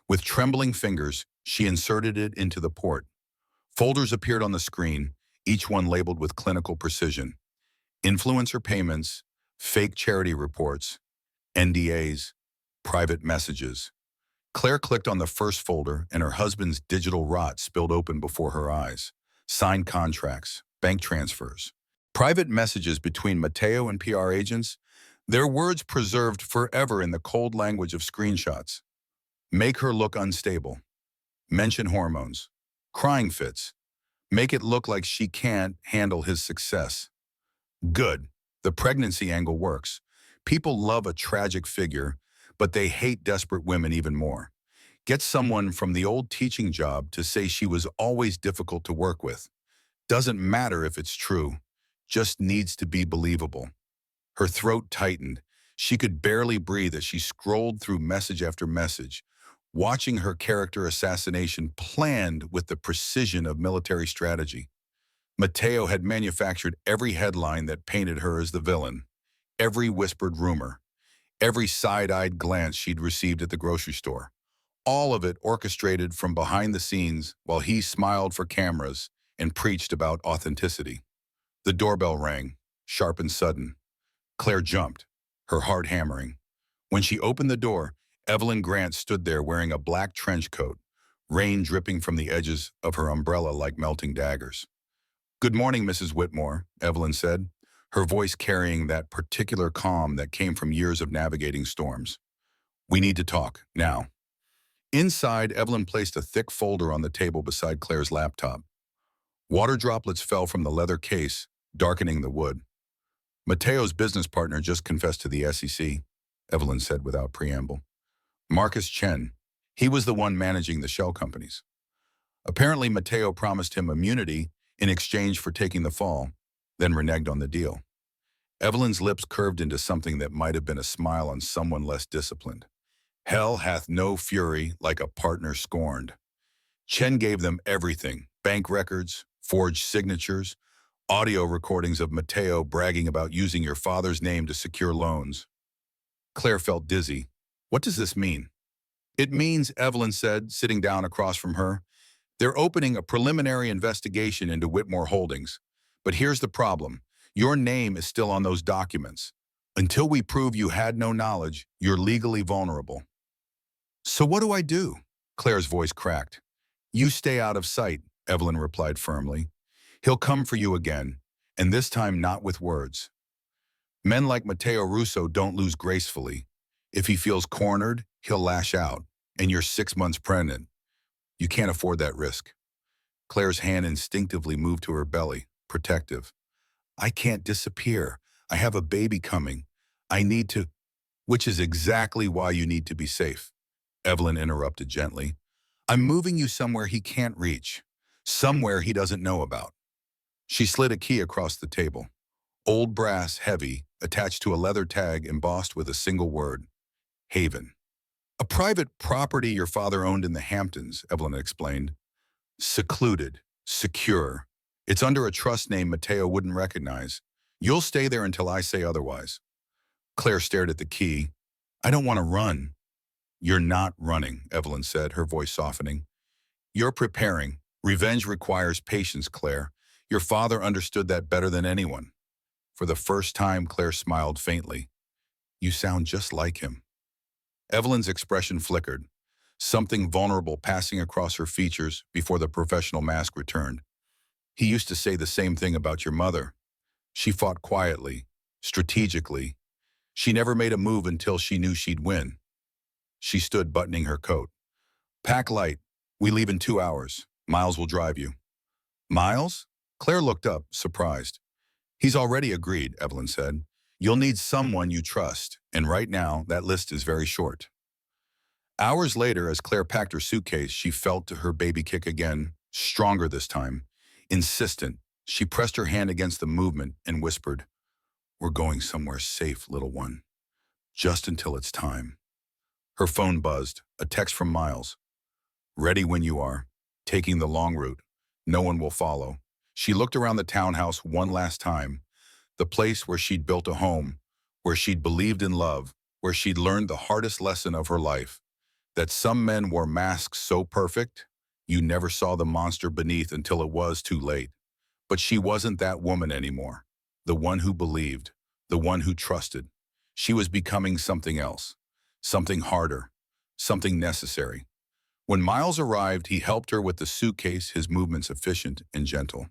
With trembling fingers, she inserted it into the port. Folders appeared on the screen, each one labeled with clinical precision. Influencer payments, fake charity reports, NDAs, private messages. Claire clicked on the first folder and her husband's digital rot spilled open before her eyes. Signed contracts, bank transfers, private messages between Matteo and PR agents, their words preserved forever in the cold language of screenshots. Make her look unstable. Mention hormones. Crying fits. Make it look like she can't handle his success. Good. The pregnancy angle works. People love a tragic figure, but they hate desperate women even more. Get someone from the old teaching job to say she was always difficult to work with. Doesn't matter if it's true. Just needs to be believable. Her throat tightened. She could barely breathe as she scrolled through message after message, watching her character assassination planned with the precision of military strategy. Matteo had manufactured every headline that painted her as the villain, every whispered rumor, every side-eyed glance she'd received at the grocery store. All of it orchestrated from behind the scenes while he smiled for cameras and preached about authenticity. The doorbell rang, sharp and sudden. Claire jumped, her heart hammering. When she opened the door, Evelyn Grant stood there wearing a black trench coat, rain dripping from the edges of her umbrella like melting daggers. Good morning, Mrs. Whitmore, Evelyn said, her voice carrying that particular calm that came from years of navigating storms. We need to talk, now. Inside, Evelyn placed a thick folder on the table beside Claire's laptop. Water droplets fell from the leather case, darkening the wood. Matteo's business partner just confessed to the SEC, Evelyn said without preamble. Marcus Chen. He was the one managing the shell companies. Apparently, Matteo promised him immunity in exchange for taking the fall, then reneged on the deal. Evelyn's lips curved into something that might have been a smile on someone less disciplined. Hell hath no fury like a partner scorned. Chen gave them everything, bank records, forged signatures, audio recordings of Matteo bragging about using your father's name to secure loans. Claire felt dizzy. What does this mean? It means, Evelyn said, sitting down across from her, they're opening a preliminary investigation into Whitmore Holdings. But here's the problem. Your name is still on those documents. Until we prove you had no knowledge, you're legally vulnerable. So what do I do? Claire's voice cracked. You stay out of sight, Evelyn replied firmly. He'll come for you again, and this time not with words. Men like Matteo Russo don't lose gracefully. If he feels cornered, he'll lash out, and you're 6 months pregnant. You can't afford that risk. Claire's hand instinctively moved to her belly, protective. I can't disappear. I have a baby coming. I need to, which is exactly why you need to be safe. Evelyn interrupted gently. I'm moving you somewhere he can't reach, somewhere he doesn't know about. She slid a key across the table. Old brass, heavy, attached to a leather tag embossed with a single word. Haven. A private property your father owned in the Hamptons, Evelyn explained. Secluded, secure. It's under a trust name Mateo wouldn't recognize. You'll stay there until I say otherwise. Claire stared at the key. I don't want to run. You're not running, Evelyn said, her voice softening. You're preparing. Revenge requires patience, Claire. Your father understood that better than anyone. For the first time, Claire smiled faintly. You sound just like him. Evelyn's expression flickered, something vulnerable passing across her features before the professional mask returned. He used to say the same thing about your mother. She fought quietly, strategically. She never made a move until she knew she'd win. She stood buttoning her coat. Pack light. We leave in 2 hours. Miles will drive you. Miles? Claire looked up, surprised. He's already agreed, Evelyn said. You'll need someone you trust, and right now, that list is very short. Hours later, as Claire packed her suitcase, she felt her baby kick again, stronger this time. Insistent, she pressed her hand against the movement and whispered, We're going somewhere safe, little one. Just until it's time. Her phone buzzed, a text from Miles. Ready when you are. Taking the long route. No one will follow. She looked around the townhouse one last time, the place where she'd built a home, where she'd believed in love, where she'd learned the hardest lesson of her life, that some men wore masks so perfect, you never saw the monster beneath until it was too late. But she wasn't that woman anymore, the one who believed, the one who trusted. She was becoming something else, something harder, something necessary. When Miles arrived, he helped her with the suitcase, his movements efficient and gentle.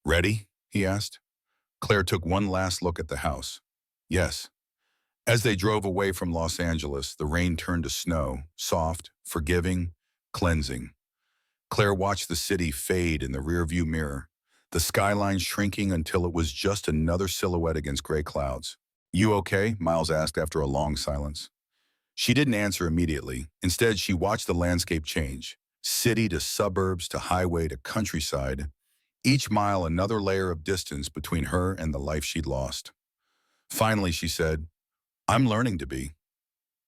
Ready? He asked. Claire took one last look at the house. Yes. As they drove away from Los Angeles, the rain turned to snow, soft, forgiving, cleansing. Claire watched the city fade in the rearview mirror, the skyline shrinking until it was just another silhouette against gray clouds. You okay? Miles asked after a long silence. She didn't answer immediately. Instead, she watched the landscape change, city to suburbs to highway to countryside, each mile another layer of distance between her and the life she'd lost. Finally, she said, I'm learning to be.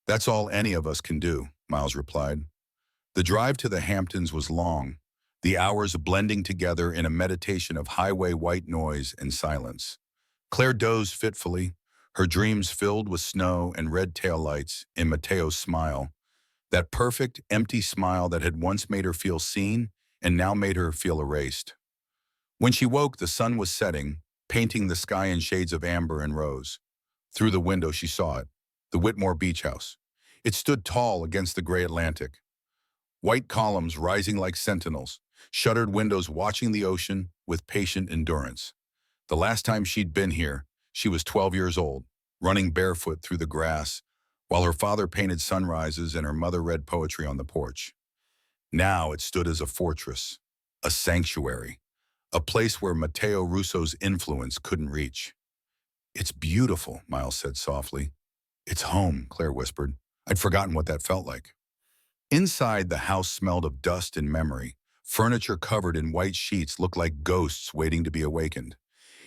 That's all any of us can do, Miles replied. The drive to the Hamptons was long, the hours blending together in a meditation of highway white noise and silence. Claire dozed fitfully, her dreams filled with snow and red taillights in Mateo's smile, that perfect, empty smile that had once made her feel seen and now made her feel erased. When she woke, the sun was setting, painting the sky in shades of amber and rose. Through the window, she saw it, the Whitmore Beach House. It stood tall against the gray Atlantic. White columns rising like sentinels, shuttered windows watching the ocean with patient endurance. The last time she'd been here, she was 12 years old, running barefoot through the grass, while her father painted sunrises and her mother read poetry on the porch. Now it stood as a fortress, a sanctuary, a place where Matteo Russo's influence couldn't reach. It's beautiful, Miles said softly. It's home, Claire whispered. I'd forgotten what that felt like. Inside, the house smelled of dust and memory. Furniture covered in white sheets looked like ghosts waiting to be awakened.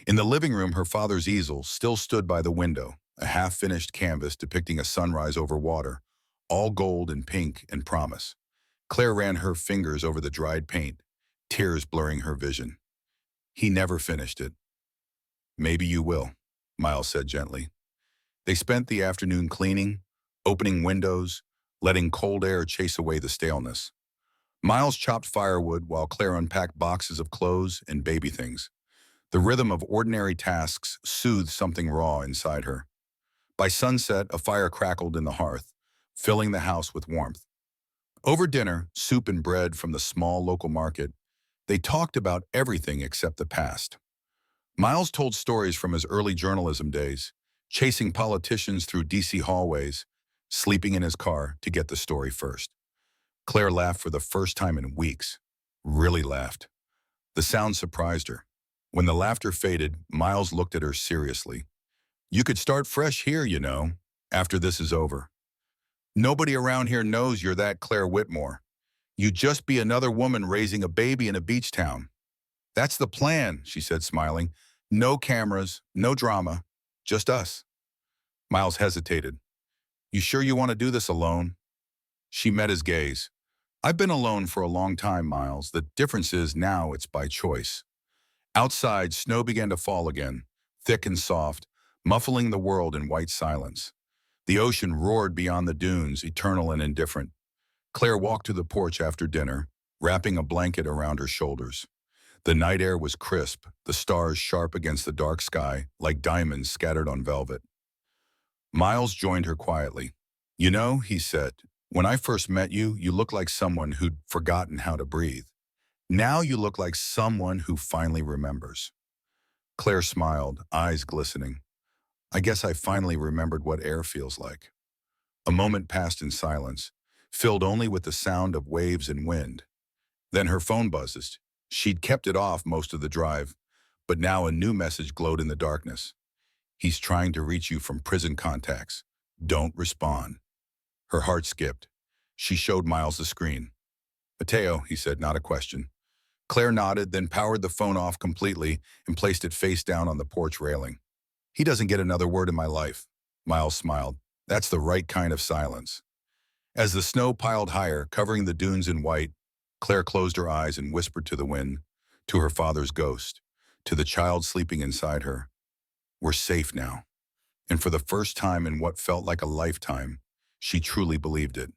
In the living room, her father's easel still stood by the window, a half-finished canvas depicting a sunrise over water, all gold and pink and promise. Claire ran her fingers over the dried paint, tears blurring her vision. He never finished it. Maybe you will, Miles said gently. They spent the afternoon cleaning, opening windows, letting cold air chase away the staleness. Miles chopped firewood while Claire unpacked boxes of clothes and baby things. The rhythm of ordinary tasks soothed something raw inside her. By sunset, a fire crackled in the hearth, filling the house with warmth. Over dinner, soup and bread from the small local market, they talked about everything except the past. Miles told stories from his early journalism days, chasing politicians through D.C. hallways, sleeping in his car to get the story first. Claire laughed for the first time in weeks. Really laughed. The sound surprised her. When the laughter faded, Miles looked at her seriously. You could start fresh here, you know, after this is over. Nobody around here knows you're that Claire Whitmore. You'd just be another woman raising a baby in a beach town. That's the plan, she said, smiling. No cameras, no drama, just us. Miles hesitated. You sure you want to do this alone? She met his gaze. I've been alone for a long time, Miles. The difference is now it's by choice. Outside, snow began to fall again, thick and soft, muffling the world in white silence. The ocean roared beyond the dunes, eternal and indifferent. Claire walked to the porch after dinner, wrapping a blanket around her shoulders. The night air was crisp, the stars sharp against the dark sky, like diamonds scattered on velvet. Miles joined her quietly. You know, he said, when I first met you, you looked like someone who'd forgotten how to breathe. Now you look like someone who finally remembers. Claire smiled, eyes glistening. I guess I finally remembered what air feels like. A moment passed in silence, filled only with the sound of waves and wind. Then her phone buzzed. She'd kept it off most of the drive, but now a new message glowed in the darkness. He's trying to reach you from prison contacts. Don't respond. Her heart skipped. She showed Miles the screen. Mateo, he said, not a question. Claire nodded, then powered the phone off completely and placed it face down on the porch railing. He doesn't get another word in my life. Miles smiled. That's the right kind of silence. As the snow piled higher, covering the dunes in white, Claire closed her eyes and whispered to the wind, to her father's ghost, to the child sleeping inside her. We're safe now. And for the first time in what felt like a lifetime, she truly believed it.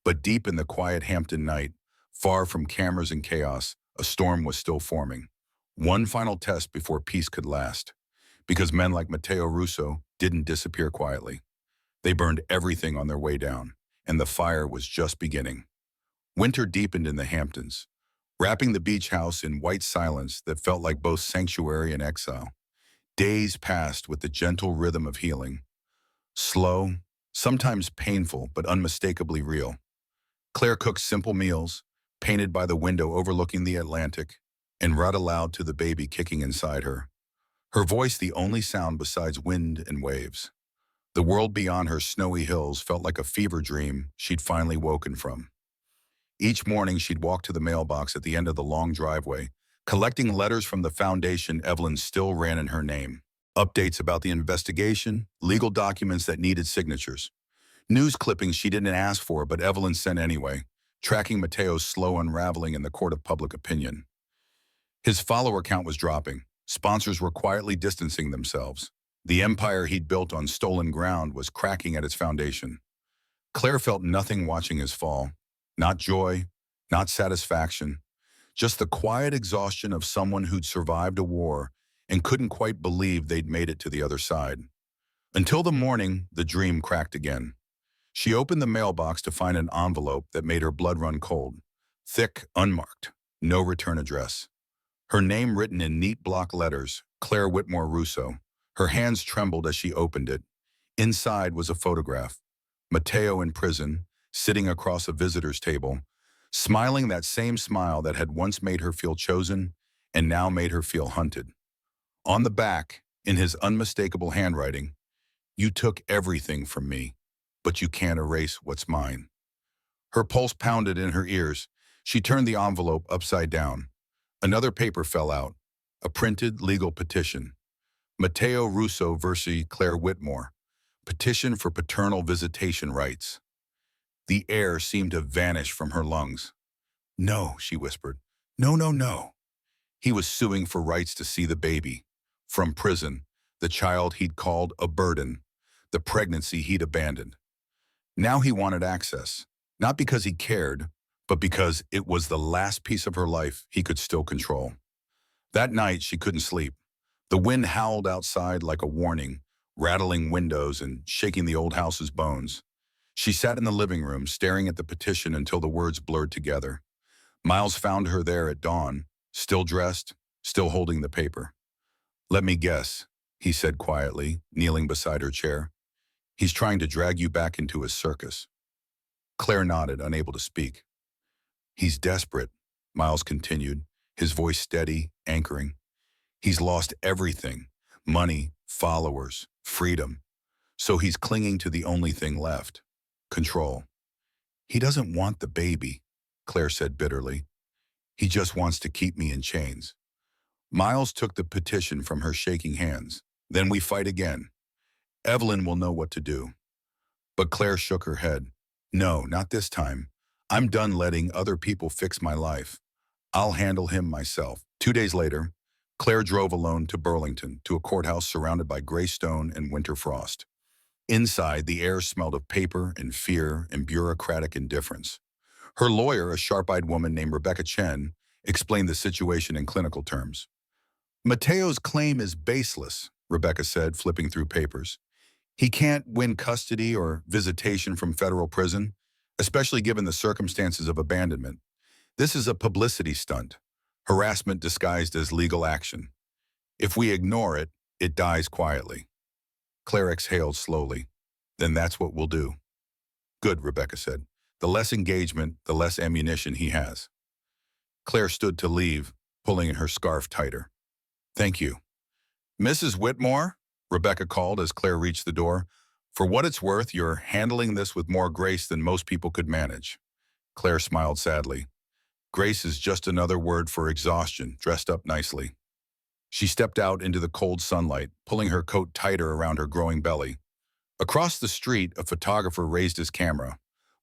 But deep in the quiet Hampton night, far from cameras and chaos, a storm was still forming. One final test before peace could last. Because men like Matteo Russo didn't disappear quietly. They burned everything on their way down, and the fire was just beginning. Winter deepened in the Hamptons, wrapping the beach house in white silence that felt like both sanctuary and exile. Days passed with the gentle rhythm of healing. Slow, sometimes painful, but unmistakably real. Claire cooked simple meals, painted by the window overlooking the Atlantic, and read aloud to the baby kicking inside her. Her voice the only sound besides wind and waves. The world beyond her snowy hills felt like a fever dream she'd finally woken from. Each morning she'd walk to the mailbox at the end of the long driveway, collecting letters from the foundation Evelyn still ran in her name. Updates about the investigation, legal documents that needed signatures. News clippings she didn't ask for but Evelyn sent anyway, tracking Mateo's slow unraveling in the court of public opinion. His follower count was dropping. Sponsors were quietly distancing themselves. The empire he'd built on stolen ground was cracking at its foundation. Claire felt nothing watching his fall. Not joy, not satisfaction, just the quiet exhaustion of someone who'd survived a war and couldn't quite believe they'd made it to the other side. Until the morning, the dream cracked again. She opened the mailbox to find an envelope that made her blood run cold. Thick, unmarked, no return address. Her name written in neat block letters, Claire Whitmore Russo. Her hands trembled as she opened it. Inside was a photograph. Mateo in prison, sitting across a visitor's table, smiling that same smile that had once made her feel chosen and now made her feel hunted. On the back, in his unmistakable handwriting, you took everything from me, but you can't erase what's mine. Her pulse pounded in her ears. She turned the envelope upside down. Another paper fell out, a printed legal petition. Matteo Russo versus Claire Whitmore, petition for paternal visitation rights. The air seemed to vanish from her lungs. No, she whispered. No, no, no. He was suing for rights to see the baby. From prison, the child he'd called a burden, the pregnancy he'd abandoned. Now he wanted access, not because he cared, but because it was the last piece of her life he could still control. That night, she couldn't sleep. The wind howled outside like a warning, rattling windows and shaking the old house's bones. She sat in the living room, staring at the petition until the words blurred together. Miles found her there at dawn, still dressed, still holding the paper. Let me guess, he said quietly, kneeling beside her chair. He's trying to drag you back into his circus. Claire nodded, unable to speak. He's desperate, Miles continued, his voice steady, anchoring. He's lost everything, money, followers, freedom. So he's clinging to the only thing left, control. He doesn't want the baby, Claire said bitterly. He just wants to keep me in chains. Miles took the petition from her shaking hands. Then we fight again. Evelyn will know what to do. But Claire shook her head. No, not this time. I'm done letting other people fix my life. I'll handle him myself. 2 days later, Claire drove alone to Burlington, to a courthouse surrounded by gray stone and winter frost. Inside, the air smelled of paper and fear and bureaucratic indifference. Her lawyer, a sharp-eyed woman named Rebecca Chen, explained the situation in clinical terms. Mateo's claim is baseless, Rebecca said, flipping through papers. He can't win custody or visitation from federal prison, especially given the circumstances of abandonment. This is a publicity stunt, harassment disguised as legal action. If we ignore it, it dies quietly. Claire exhaled slowly. Then that's what we'll do. Good, Rebecca said. The less engagement, the less ammunition he has. Claire stood to leave, pulling her scarf tighter. Thank you. Mrs. Whitmore? Rebecca called as Claire reached the door. For what it's worth, you're handling this with more grace than most people could manage. Claire smiled sadly. Grace is just another word for exhaustion, dressed up nicely. She stepped out into the cold sunlight, pulling her coat tighter around her growing belly. Across the street, a photographer raised his camera.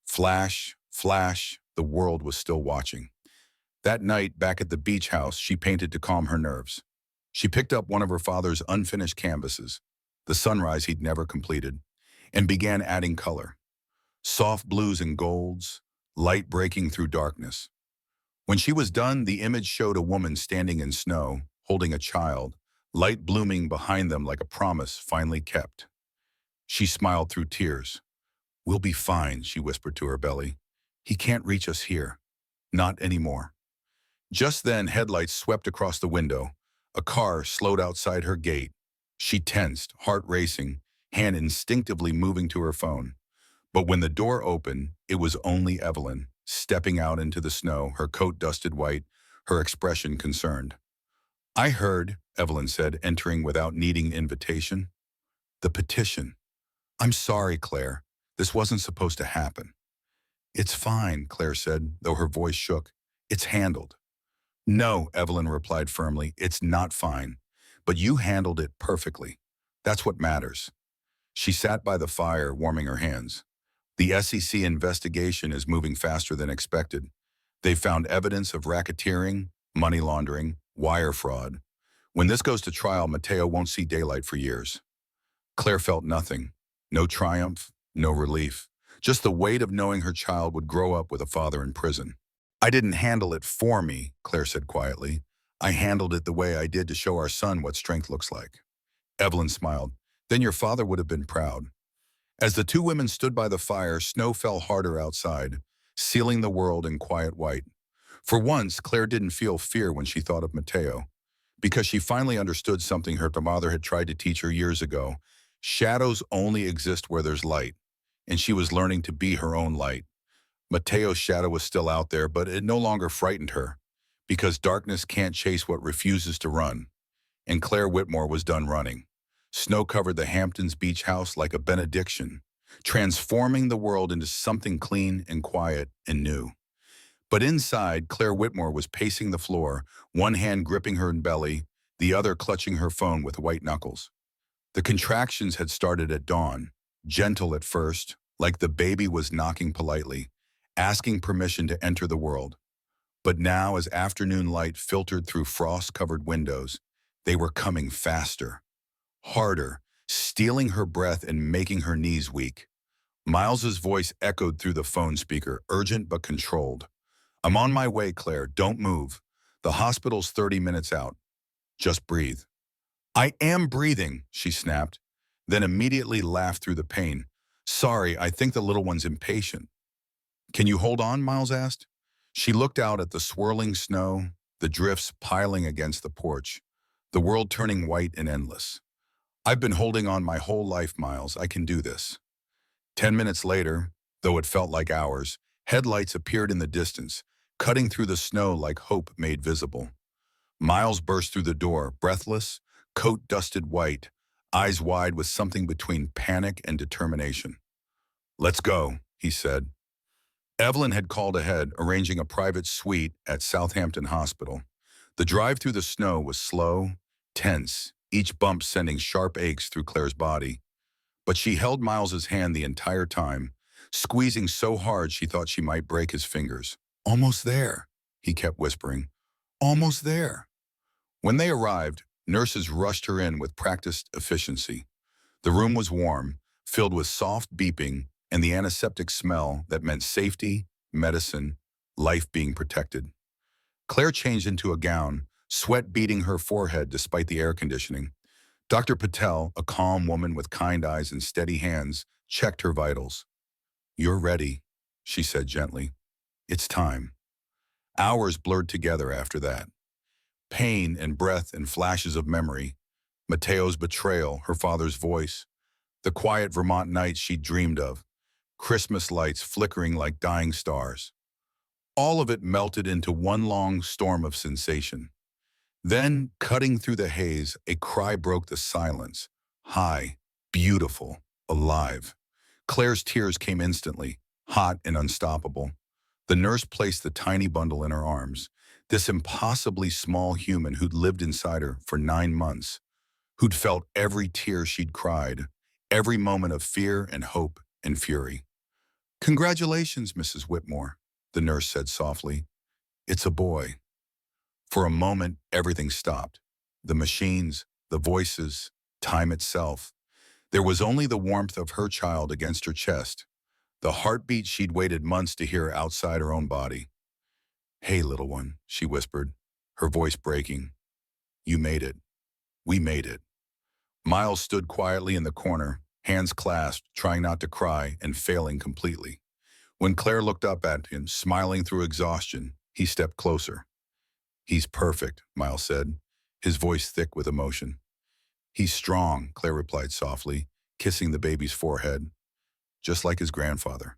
Flash, flash, the world was still watching. That night, back at the beach house, she painted to calm her nerves. She picked up one of her father's unfinished canvases, the sunrise he'd never completed, and began adding color. Soft blues and golds, light breaking through darkness. When she was done, the image showed a woman standing in snow, holding a child, light blooming behind them like a promise finally kept. She smiled through tears. We'll be fine, she whispered to her belly. He can't reach us here. Not anymore. Just then, headlights swept across the window. A car slowed outside her gate. She tensed, heart racing, hand instinctively moving to her phone. But when the door opened, it was only Evelyn, stepping out into the snow, her coat dusted white, her expression concerned. I heard, Evelyn said, entering without needing invitation. The petition. I'm sorry, Claire. This wasn't supposed to happen. It's fine, Claire said, though her voice shook. It's handled. No, Evelyn replied firmly, it's not fine. But you handled it perfectly. That's what matters. She sat by the fire, warming her hands. The SEC investigation is moving faster than expected. They've found evidence of racketeering, money laundering, wire fraud. When this goes to trial, Mateo won't see daylight for years. Claire felt nothing. No triumph, no relief. Just the weight of knowing her child would grow up with a father in prison. I didn't handle it for me, Claire said quietly. I handled it the way I did to show our son what strength looks like. Evelyn smiled. Then your father would have been proud. As the two women stood by the fire, snow fell harder outside, sealing the world in quiet white. For once, Claire didn't feel fear when she thought of Mateo, because she finally understood something her father had tried to teach her years ago. Shadows only exist where there's light, and she was learning to be her own light. Mateo's shadow was still out there, but it no longer frightened her, because darkness can't chase what refuses to run. And Claire Whitmore was done running. Snow covered the Hamptons beach house like a benediction, transforming the world into something clean and quiet and new. But inside, Claire Whitmore was pacing the floor, one hand gripping her belly, the other clutching her phone with white knuckles. The contractions had started at dawn, gentle at first, like the baby was knocking politely, asking permission to enter the world. But now, as afternoon light filtered through frost-covered windows, they were coming faster, harder, stealing her breath and making her knees weak. Miles's voice echoed through the phone speaker, urgent but controlled. I'm on my way, Claire. Don't move. The hospital's 30 minutes out. Just breathe. I am breathing, she snapped, then immediately laughed through the pain. Sorry, I think the little one's impatient. Can you hold on, Miles asked. She looked out at the swirling snow, the drifts piling against the porch, the world turning white and endless. I've been holding on my whole life, Miles. I can do this. 10 minutes later, though it felt like hours, headlights appeared in the distance, cutting through the snow like hope made visible. Miles burst through the door, breathless, coat dusted white, eyes wide with something between panic and determination. Let's go, he said. Evelyn had called ahead, arranging a private suite at Southampton Hospital. The drive through the snow was slow, tense, each bump sending sharp aches through Claire's body. But she held Miles's hand the entire time, squeezing so hard she thought she might break his fingers. Almost there, he kept whispering. Almost there. When they arrived, nurses rushed her in with practiced efficiency. The room was warm, filled with soft beeping and the antiseptic smell that meant safety, medicine, life being protected. Claire changed into a gown, sweat beading her forehead despite the air conditioning. Dr. Patel, a calm woman with kind eyes and steady hands, checked her vitals. "You're ready," she said gently. "It's time." Hours blurred together after that. Pain and breath and flashes of memory. Mateo's betrayal, her father's voice, the quiet Vermont nights she'd dreamed of, Christmas lights flickering like dying stars. All of it melted into one long storm of sensation. Then, cutting through the haze, a cry broke the silence. High, beautiful, alive. Claire's tears came instantly, hot and unstoppable. The nurse placed the tiny bundle in her arms, this impossibly small human who'd lived inside her for 9 months, who'd felt every tear she'd cried, every moment of fear and hope and fury. "Congratulations, Mrs. Whitmore," the nurse said softly. "It's a boy." For a moment, everything stopped. The machines, the voices, time itself. There was only the warmth of her child against her chest, the heartbeat she'd waited months to hear outside her own body. "Hey, little one," she whispered, her voice breaking. "You made it. We made it." Miles stood quietly in the corner, hands clasped, trying not to cry and failing completely. When Claire looked up at him, smiling through exhaustion, he stepped closer. "He's perfect," Miles said, his voice thick with emotion. "He's strong," Claire replied softly, kissing the baby's forehead, "just like his grandfather."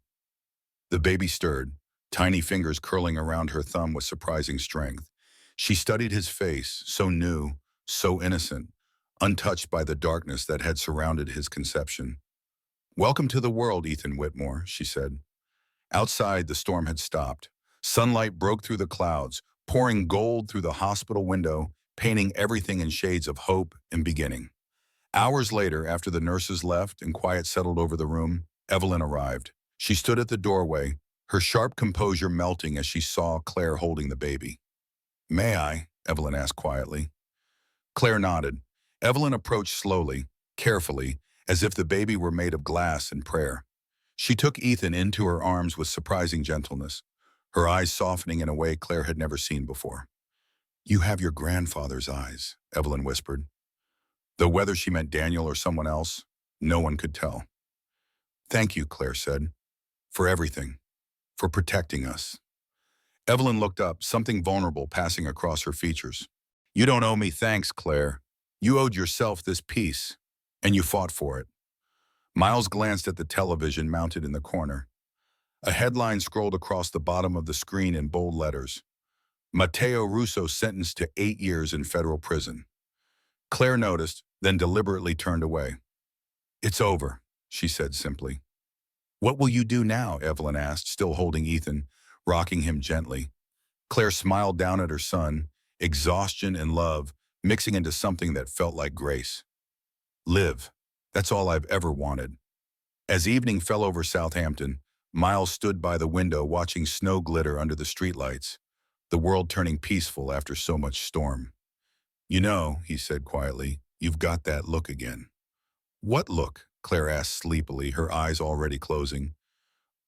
The baby stirred, tiny fingers curling around her thumb with surprising strength. She studied his face, so new, so innocent, untouched by the darkness that had surrounded his conception. "Welcome to the world, Ethan Whitmore," she said. Outside, the storm had stopped. Sunlight broke through the clouds, pouring gold through the hospital window, painting everything in shades of hope and beginning. Hours later, after the nurses left and quiet settled over the room, Evelyn arrived. She stood at the doorway, her sharp composure melting as she saw Claire holding the baby. "May I?" Evelyn asked quietly. Claire nodded. Evelyn approached slowly, carefully, as if the baby were made of glass and prayer. She took Ethan into her arms with surprising gentleness, her eyes softening in a way Claire had never seen before. "You have your grandfather's eyes," Evelyn whispered. Though whether she meant Daniel or someone else, no one could tell. "Thank you," Claire said, "for everything, for protecting us." Evelyn looked up, something vulnerable passing across her features. "You don't owe me thanks, Claire. You owed yourself this peace, and you fought for it." Miles glanced at the television mounted in the corner. A headline scrolled across the bottom of the screen in bold letters. "Matteo Russo sentenced to 8 years in federal prison." Claire noticed, then deliberately turned away. "It's over," she said simply. "What will you do now?" Evelyn asked, still holding Ethan, rocking him gently. Claire smiled down at her son, exhaustion and love mixing into something that felt like grace. "Live. That's all I've ever wanted." As evening fell over Southampton, Miles stood by the window watching snow glitter under the streetlights, the world turning peaceful after so much storm. "You know," he said quietly, "you've got that look again." "What look?" Claire asked sleepily, her eyes already closing.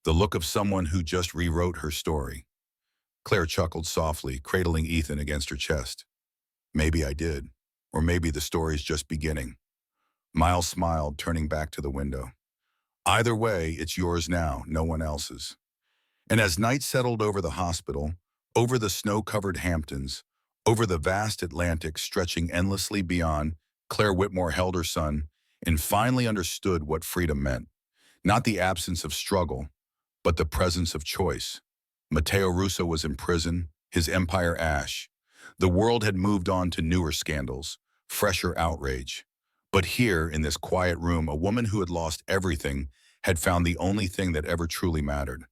"The look of someone who just rewrote her story." Claire chuckled softly, cradling Ethan against her chest. "Maybe I did, or maybe the story's just beginning." Miles smiled, turning back to the window. "Either way, it's yours now, no one else's." And as night settled over the hospital, over the snow-covered Hamptons, over the vast Atlantic stretching endlessly beyond, Claire Whitmore held her son and finally understood what freedom meant. Not the absence of struggle, but the presence of choice. Matteo Russo was in prison, his empire ash. The world had moved on to newer scandals, fresher outrage. But here, in this quiet room, a woman who had lost everything had found the only thing that ever truly mattered.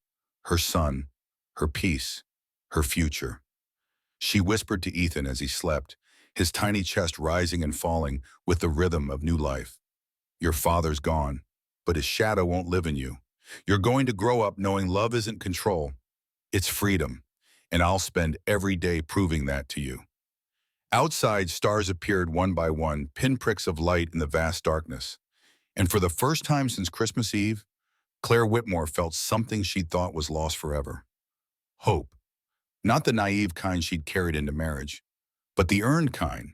Her son, her peace, her future. She whispered to Ethan as he slept, his tiny chest rising and falling with the rhythm of new life. "Your father's gone. but his shadow won't live in you. You're going to grow up knowing love isn't control, it's freedom. And I'll spend every day proving that to you. Outside, stars appeared one by one, pinpricks of light in the vast darkness. And for the first time since Christmas Eve, Claire Whitmore felt something she'd thought was lost forever. Hope. Not the naive kind she'd carried into marriage, but the earned kind,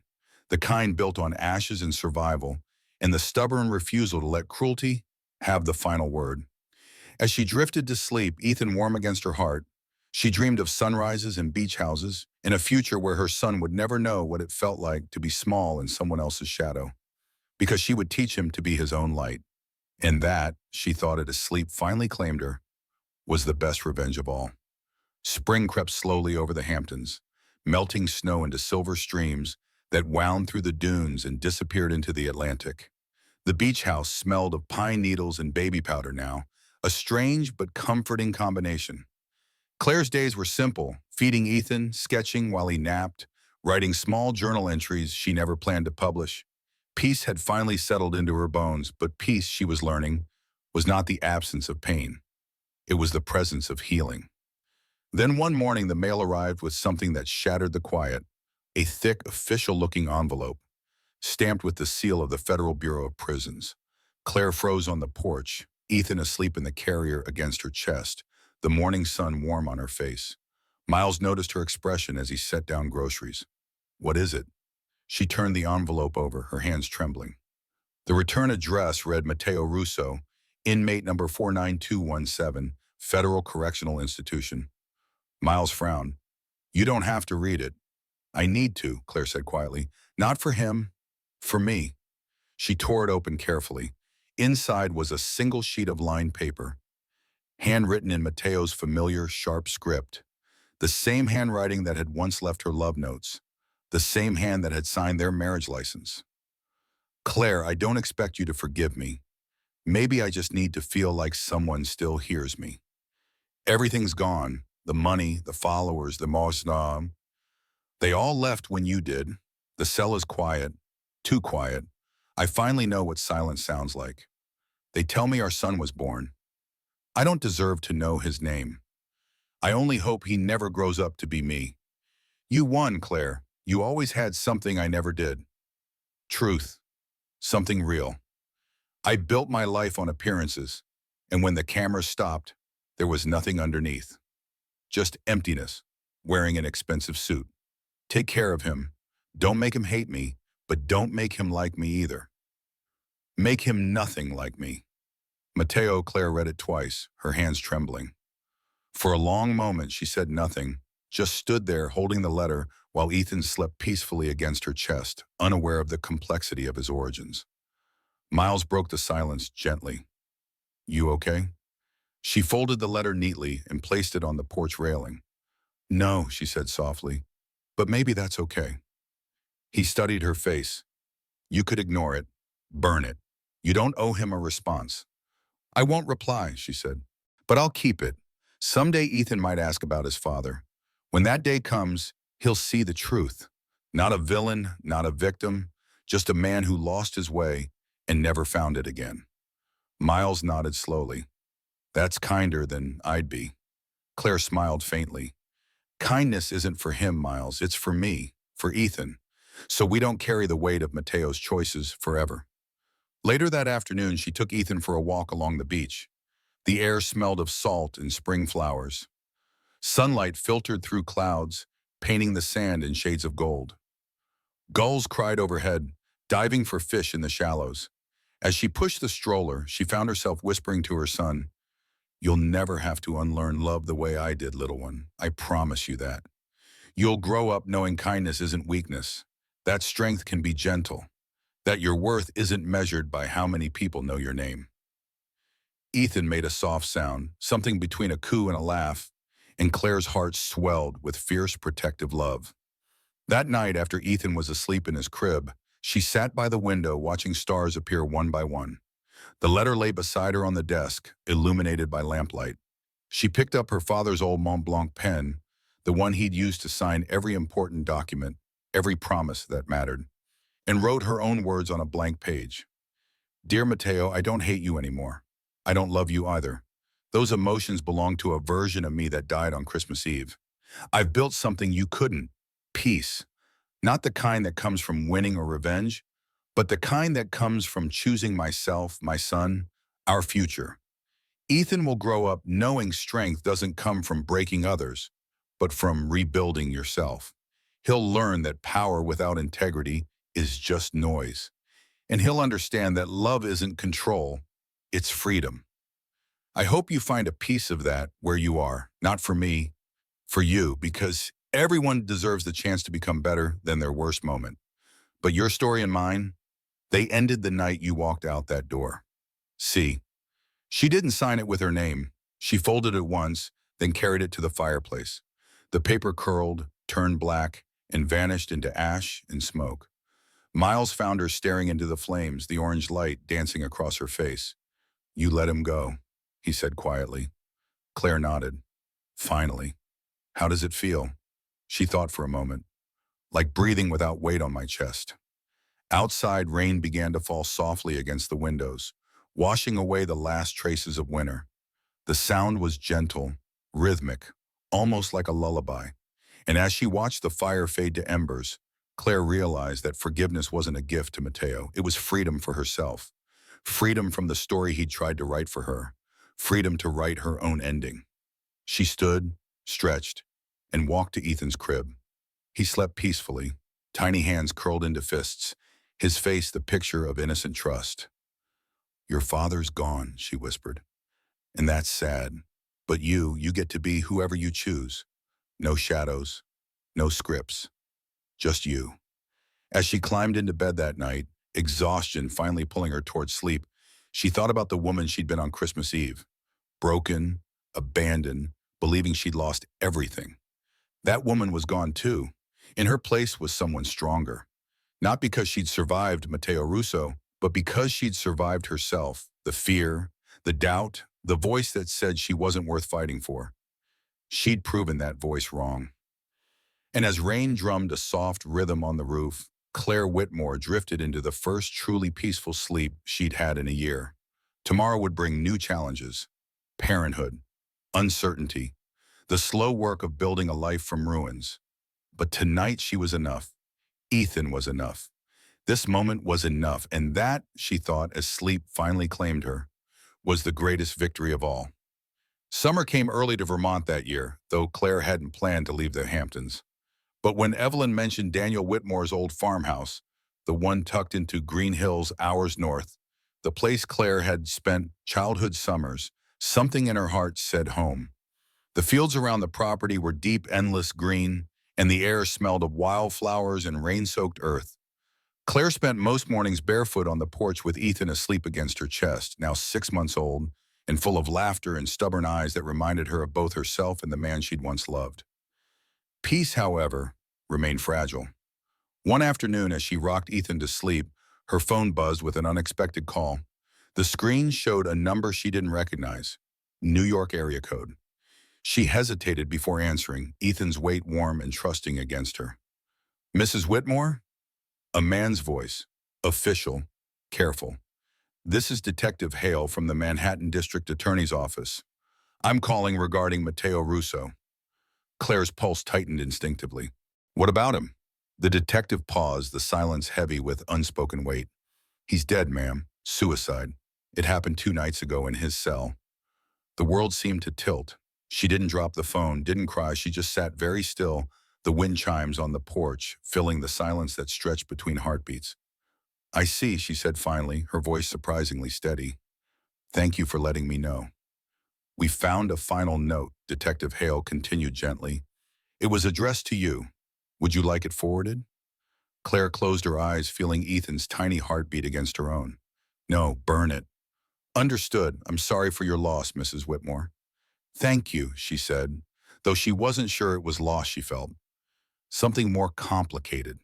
the kind built on ashes and survival, and the stubborn refusal to let cruelty have the final word. As she drifted to sleep, Ethan warm against her heart, she dreamed of sunrises and beach houses, in a future where her son would never know what it felt like to be small in someone else's shadow, because she would teach him to be his own light. And that, she thought it as sleep finally claimed her, was the best revenge of all. Spring crept slowly over the Hamptons, melting snow into silver streams that wound through the dunes and disappeared into the Atlantic. The beach house smelled of pine needles and baby powder now, a strange but comforting combination. Claire's days were simple, feeding Ethan, sketching while he napped, writing small journal entries she never planned to publish. Peace had finally settled into her bones, but peace, she was learning, was not the absence of pain. It was the presence of healing. Then one morning the mail arrived with something that shattered the quiet, a thick, official-looking envelope, stamped with the seal of the Federal Bureau of Prisons. Claire froze on the porch, Ethan asleep in the carrier against her chest, the morning sun warm on her face. Miles noticed her expression as he set down groceries. "What is it?" She turned the envelope over, her hands trembling. The return address read Matteo Russo, inmate number 49217, Federal Correctional Institution. Miles frowned. "You don't have to read it." "I need to," Claire said quietly. "Not for him, for me." She tore it open carefully. Inside was a single sheet of lined paper, handwritten in Matteo's familiar, sharp script, the same handwriting that had once left her love notes, the same hand that had signed their marriage license. "Claire, I don't expect you to forgive me. Maybe I just need to feel like someone still hears me. Everything's gone, the money, the followers, the mosnam. They all left when you did. The cell is quiet, too quiet. I finally know what silence sounds like. They tell me our son was born. I don't deserve to know his name. I only hope he never grows up to be me. You won, Claire. You always had something I never did. Truth. Something real. I built my life on appearances, and when the camera stopped, there was nothing underneath. Just emptiness, wearing an expensive suit. Take care of him. Don't make him hate me, but don't make him like me either. Make him nothing like me." Matteo, Claire read it twice, her hands trembling. For a long moment, she said nothing, just stood there holding the letter while Ethan slept peacefully against her chest, unaware of the complexity of his origins. Miles broke the silence gently. "You okay?" She folded the letter neatly and placed it on the porch railing. "No," she said softly, "but maybe that's okay." He studied her face. "You could ignore it, burn it. You don't owe him a response." "I won't reply," she said, "but I'll keep it. Someday Ethan might ask about his father. When that day comes, he'll see the truth. Not a villain, not a victim, just a man who lost his way and never found it again." Miles nodded slowly. "That's kinder than I'd be." Claire smiled faintly. "Kindness isn't for him, Miles. It's for me, for Ethan. So we don't carry the weight of Matteo's choices forever." Later that afternoon, she took Ethan for a walk along the beach. The air smelled of salt and spring flowers. Sunlight filtered through clouds, painting the sand in shades of gold. Gulls cried overhead, diving for fish in the shallows. As she pushed the stroller, she found herself whispering to her son, "You'll never have to unlearn love the way I did, little one. I promise you that. You'll grow up knowing kindness isn't weakness, that strength can be gentle, that your worth isn't measured by how many people know your name." Ethan made a soft sound, something between a coo and a laugh, and Claire's heart swelled with fierce protective love. That night, after Ethan was asleep in his crib, she sat by the window watching stars appear one by one. The letter lay beside her on the desk, illuminated by lamplight. She picked up her father's old Mont Blanc pen, the one he'd used to sign every important document, every promise that mattered, and wrote her own words on a blank page. "Dear Matteo, I don't hate you anymore. I don't love you either. Those emotions belong to a version of me that died on Christmas Eve. I've built something you couldn't. Peace. Not the kind that comes from winning or revenge, but the kind that comes from choosing myself, my son, our future. Ethan will grow up knowing strength doesn't come from breaking others, but from rebuilding yourself. He'll learn that power without integrity is just noise. And he'll understand that love isn't control, it's freedom. I hope you find a piece of that where you are, not for me, for you, because everyone deserves the chance to become better than their worst moment. But your story and mine, they ended the night you walked out that door. See, she didn't sign it with her name. She folded it once, then carried it to the fireplace. The paper curled, turned black, and vanished into ash and smoke. Miles found her staring into the flames, the orange light dancing across her face. You let him go, he said quietly. Claire nodded. Finally. How does it feel? She thought for a moment. Like breathing without weight on my chest. Outside, rain began to fall softly against the windows, washing away the last traces of winter. The sound was gentle, rhythmic, almost like a lullaby. And as she watched the fire fade to embers, Claire realized that forgiveness wasn't a gift to Mateo. It was freedom for herself. Freedom from the story he'd tried to write for her. Freedom to write her own ending. She stood, stretched, and walked to Ethan's crib. He slept peacefully, tiny hands curled into fists, his face the picture of innocent trust. Your father's gone, she whispered. And that's sad. But you get to be whoever you choose. No shadows, no scripts, just you. As she climbed into bed that night, exhaustion finally pulling her towards sleep, she thought about the woman she'd been on Christmas Eve. Broken, abandoned, believing she'd lost everything. That woman was gone too. In her place was someone stronger. Not because she'd survived Matteo Russo, but because she'd survived herself, the fear, the doubt, the voice that said she wasn't worth fighting for. She'd proven that voice wrong. And as rain drummed a soft rhythm on the roof, Claire Whitmore drifted into the first truly peaceful sleep she'd had in a year. Tomorrow would bring new challenges. Parenthood, uncertainty, the slow work of building a life from ruins. But tonight she was enough. Ethan was enough. This moment was enough, and that, she thought as sleep finally claimed her, was the greatest victory of all. Summer came early to Vermont that year, though Claire hadn't planned to leave the Hamptons. But when Evelyn mentioned Daniel Whitmore's old farmhouse, the one tucked into Green Hills hours north, the place Claire had spent childhood summers, something in her heart said home. The fields around the property were deep, endless green, and the air smelled of wildflowers and rain-soaked earth. Claire spent most mornings barefoot on the porch with Ethan asleep against her chest, now 6 months old, and full of laughter and stubborn eyes that reminded her of both herself and the man she'd once loved. Peace, however, remained fragile. One afternoon, as she rocked Ethan to sleep, her phone buzzed with an unexpected call. The screen showed a number she didn't recognize, New York area code. She hesitated before answering, Ethan's weight warm and trusting against her. Mrs. Whitmore? A man's voice, official, careful. This is Detective Hale from the Manhattan District Attorney's Office. I'm calling regarding Matteo Russo. Claire's pulse tightened instinctively. What about him? The detective paused, the silence heavy with unspoken weight. He's dead, ma'am. Suicide. It happened 2 nights ago in his cell. The world seemed to tilt. She didn't drop the phone, didn't cry, she just sat very still, the wind chimes on the porch, filling the silence that stretched between heartbeats. I see, she said finally, her voice surprisingly steady. Thank you for letting me know. We found a final note, Detective Hale continued gently. It was addressed to you. Would you like it forwarded? Claire closed her eyes, feeling Ethan's tiny heartbeat against her own. No, burn it. Understood. I'm sorry for your loss, Mrs. Whitmore. Thank you, she said, though she wasn't sure it was loss she felt. Something more complicated.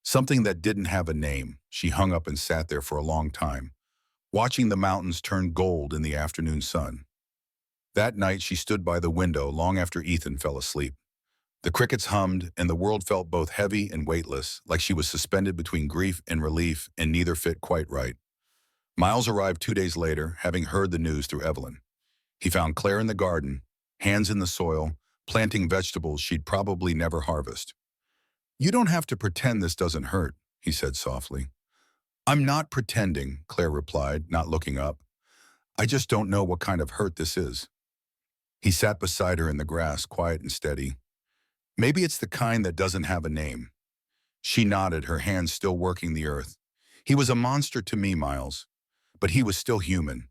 Something that didn't have a name. She hung up and sat there for a long time, watching the mountains turn gold in the afternoon sun. That night she stood by the window long after Ethan fell asleep. The crickets hummed, and the world felt both heavy and weightless, like she was suspended between grief and relief, and neither fit quite right. Miles arrived 2 days later, having heard the news through Evelyn. He found Claire in the garden, hands in the soil, planting vegetables she'd probably never harvest. "You don't have to pretend this doesn't hurt," he said softly. "I'm not pretending," Claire replied, not looking up. "I just don't know what kind of hurt this is." He sat beside her in the grass, quiet and steady. "Maybe it's the kind that doesn't have a name." She nodded, her hands still working the earth. "He was a monster to me, Miles, but he was still human.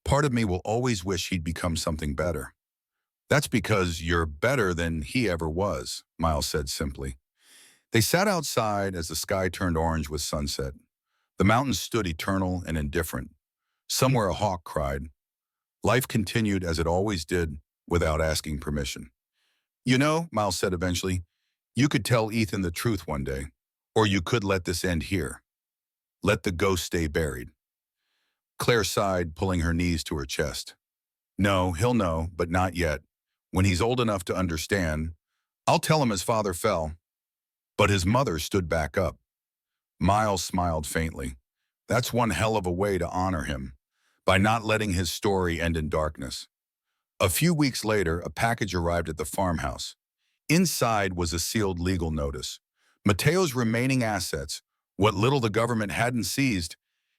Part of me will always wish he'd become something better." "That's because you're better than he ever was," Miles said simply. They sat outside as the sky turned orange with sunset. The mountains stood eternal and indifferent. Somewhere a hawk cried. Life continued as it always did, without asking permission. "You know," Miles said eventually, "you could tell Ethan the truth one day. Or you could let this end here. Let the ghost stay buried." Claire sighed, pulling her knees to her chest. "No, he'll know, but not yet. When he's old enough to understand, I'll tell him his father fell." But his mother stood back up. Miles smiled faintly. That's one hell of a way to honor him, by not letting his story end in darkness. A few weeks later, a package arrived at the farmhouse. Inside was a sealed legal notice. Mateo's remaining assets, what little the government hadn't seized,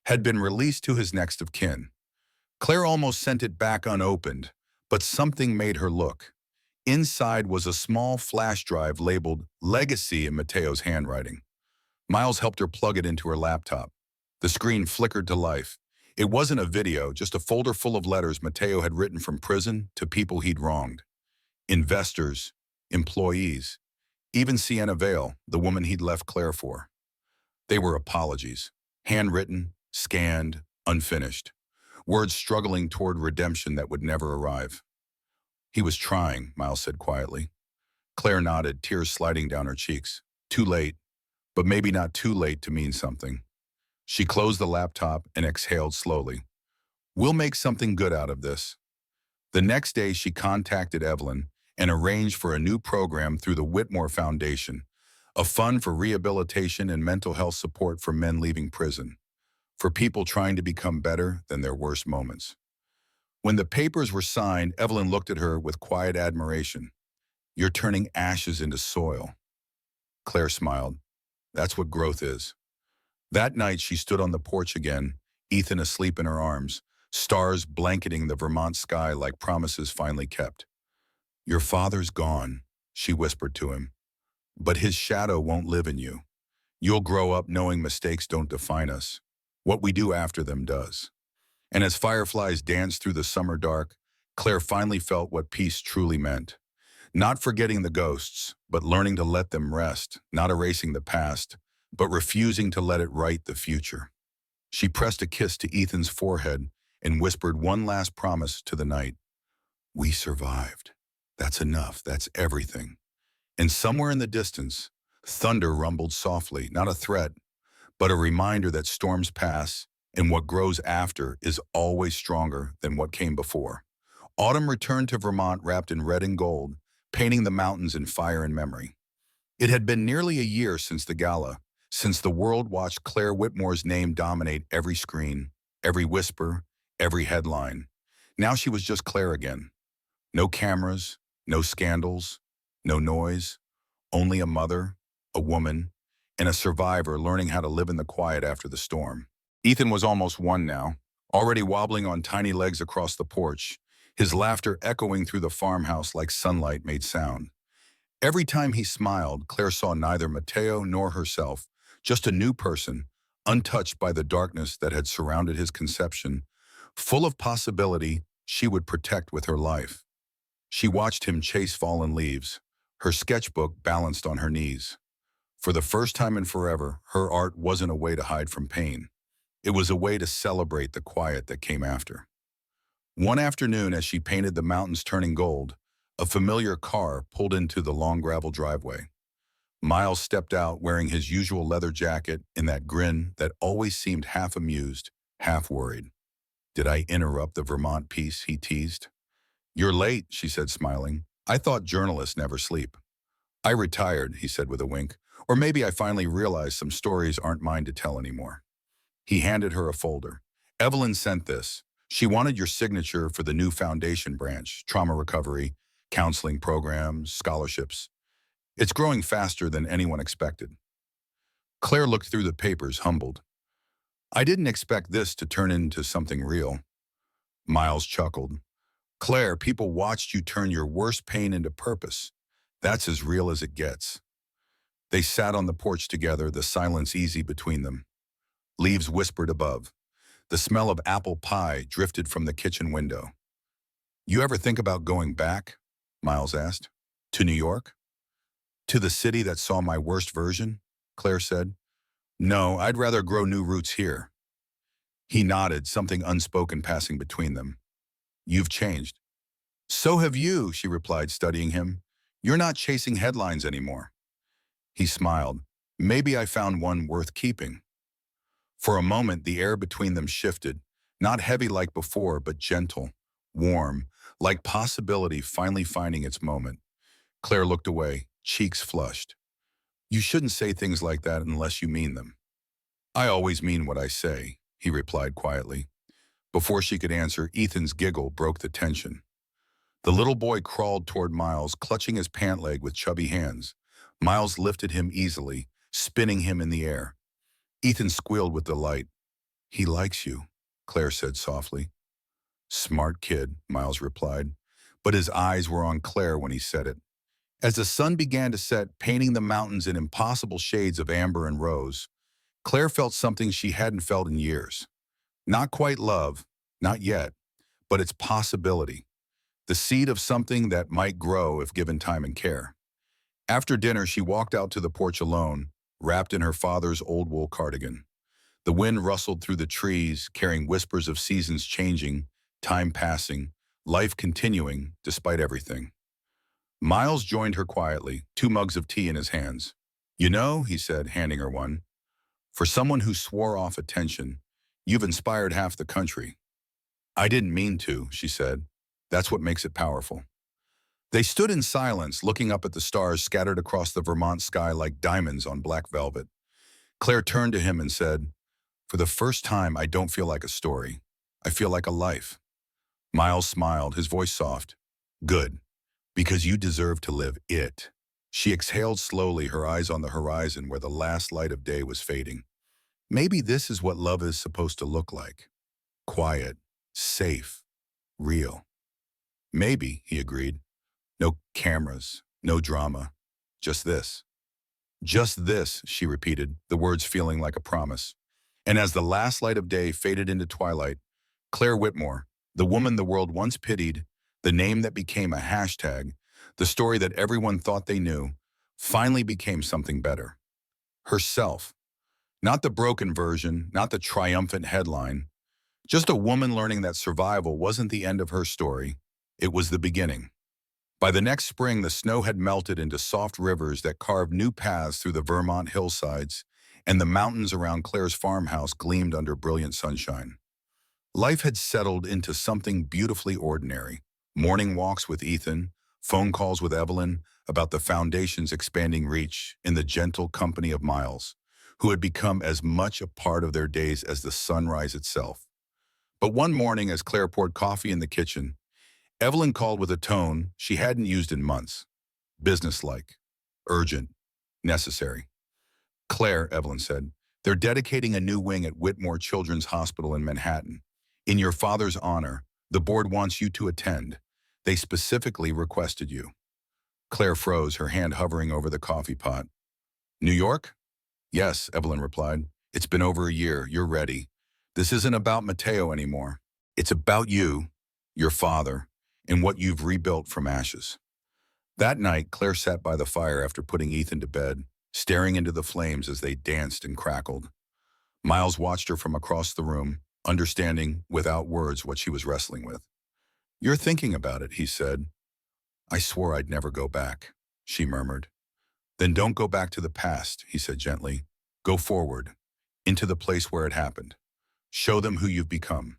had been released to his next of kin. Claire almost sent it back unopened, but something made her look. Inside was a small flash drive labeled Legacy in Mateo's handwriting. Miles helped her plug it into her laptop. The screen flickered to life. It wasn't a video, just a folder full of letters Mateo had written from prison to people he'd wronged. Investors, employees, even Sienna Vale, the woman he'd left Claire for. They were apologies, handwritten, scanned, unfinished. Words struggling toward redemption that would never arrive. "He was trying," Miles said quietly. Claire nodded, tears sliding down her cheeks. Too late, but maybe not too late to mean something. She closed the laptop and exhaled slowly. "We'll make something good out of this." The next day, she contacted Evelyn and arranged for a new program through the Whitmore Foundation, a fund for rehabilitation and mental health support for men leaving prison, for people trying to become better than their worst moments. When the papers were signed, Evelyn looked at her with quiet admiration. "You're turning ashes into soil." Claire smiled. "That's what growth is." That night, she stood on the porch again, Ethan asleep in her arms, stars blanketing the Vermont sky like promises finally kept. "Your father's gone," she whispered to him, "but his shadow won't live in you. You'll grow up knowing mistakes don't define us. What we do after them does." And as fireflies danced through the summer dark, Claire finally felt what peace truly meant. Not forgetting the ghosts, but learning to let them rest, not erasing the past, but refusing to let it write the future. She pressed a kiss to Ethan's forehead and whispered one last promise to the night. "We survived. That's enough. That's everything." And somewhere in the distance, thunder rumbled softly, not a threat, but a reminder that storms pass, and what grows after is always stronger than what came before. Autumn returned to Vermont wrapped in red and gold, painting the mountains in fire and memory. It had been nearly a year since the gala, since the world watched Claire Whitmore's name dominate every screen, every whisper, every headline. Now she was just Claire again. No cameras, no scandals, no noise, only a mother, a woman, and a survivor learning how to live in the quiet after the storm. Ethan was almost 1 now, already wobbling on tiny legs across the porch, his laughter echoing through the farmhouse like sunlight made sound. Every time he smiled, Claire saw neither Mateo nor herself, just a new person, untouched by the darkness that had surrounded his conception, full of possibility she would protect with her life. She watched him chase fallen leaves, her sketchbook balanced on her knees. For the first time in forever, her art wasn't a way to hide from pain. It was a way to celebrate the quiet that came after. One afternoon, as she painted the mountains turning gold, a familiar car pulled into the long gravel driveway. Miles stepped out wearing his usual leather jacket and that grin that always seemed half amused, half worried. "Did I interrupt the Vermont piece?" he teased. "You're late," she said, smiling. "I thought journalists never sleep." "I retired," he said with a wink. "Or maybe I finally realized some stories aren't mine to tell anymore." He handed her a folder. Evelyn sent this. She wanted your signature for the new foundation branch, trauma recovery, counseling programs, scholarships. It's growing faster than anyone expected. Claire looked through the papers, humbled. I didn't expect this to turn into something real. Miles chuckled. Claire, people watched you turn your worst pain into purpose. That's as real as it gets. They sat on the porch together, the silence easy between them. Leaves whispered above. The smell of apple pie drifted from the kitchen window. You ever think about going back? Miles asked. To New York? To the city that saw my worst version? Claire said. No, I'd rather grow new roots here. He nodded, something unspoken passing between them. You've changed. So have you, she replied, studying him. You're not chasing headlines anymore. He smiled. Maybe I found one worth keeping. For a moment, the air between them shifted, not heavy like before, but gentle, warm, like possibility finally finding its moment. Claire looked away, cheeks flushed. You shouldn't say things like that unless you mean them. I always mean what I say, he replied quietly. Before she could answer, Ethan's giggle broke the tension. The little boy crawled toward Miles, clutching his pant leg with chubby hands. Miles lifted him easily, spinning him in the air. Ethan squealed with delight. He likes you, Claire said softly. Smart kid, Miles replied, but his eyes were on Claire when he said it. As the sun began to set, painting the mountains in impossible shades of amber and rose, Claire felt something she hadn't felt in years. Not quite love, not yet, but its possibility. The seed of something that might grow if given time and care. After dinner, she walked out to the porch alone, wrapped in her father's old wool cardigan. The wind rustled through the trees, carrying whispers of seasons changing, time passing, life continuing despite everything. Miles joined her quietly, 2 mugs of tea in his hands. You know, he said, handing her one, for someone who swore off attention, you've inspired half the country. I didn't mean to, she said. That's what makes it powerful. They stood in silence, looking up at the stars scattered across the Vermont sky like diamonds on black velvet. Claire turned to him and said, for the first time, I don't feel like a story. I feel like a life. Miles smiled, his voice soft. Good, because you deserve to live it. She exhaled slowly, her eyes on the horizon where the last light of day was fading. Maybe this is what love is supposed to look like. Quiet, safe, real. Maybe, he agreed. No cameras, no drama. Just this. Just this, she repeated, the words feeling like a promise. And as the last light of day faded into twilight, Claire Whitmore, the woman the world once pitied, the name that became a hashtag, the story that everyone thought they knew, finally became something better. Herself. Not the broken version, not the triumphant headline. Just a woman learning that survival wasn't the end of her story. It was the beginning. By the next spring, the snow had melted into soft rivers that carved new paths through the Vermont hillsides, and the mountains around Claire's farmhouse gleamed under brilliant sunshine. Life had settled into something beautifully ordinary. Morning walks with Ethan, phone calls with Evelyn about the foundation's expanding reach, in the gentle company of Miles, who had become as much a part of their days as the sunrise itself. But one morning, as Claire poured coffee in the kitchen, Evelyn called with a tone she hadn't used in months. Businesslike, urgent, necessary. Claire, Evelyn said, they're dedicating a new wing at Whitmore Children's Hospital in Manhattan. In your father's honor, the board wants you to attend. They specifically requested you. Claire froze, her hand hovering over the coffee pot. New York? Yes, Evelyn replied. It's been over a year. You're ready. This isn't about Mateo anymore. It's about you, your father, and what you've rebuilt from ashes. That night, Claire sat by the fire after putting Ethan to bed, staring into the flames as they danced and crackled. Miles watched her from across the room, understanding without words what she was wrestling with. You're thinking about it, he said. I swore I'd never go back, she murmured. Then don't go back to the past, he said gently. Go forward, into the place where it happened. Show them who you've become.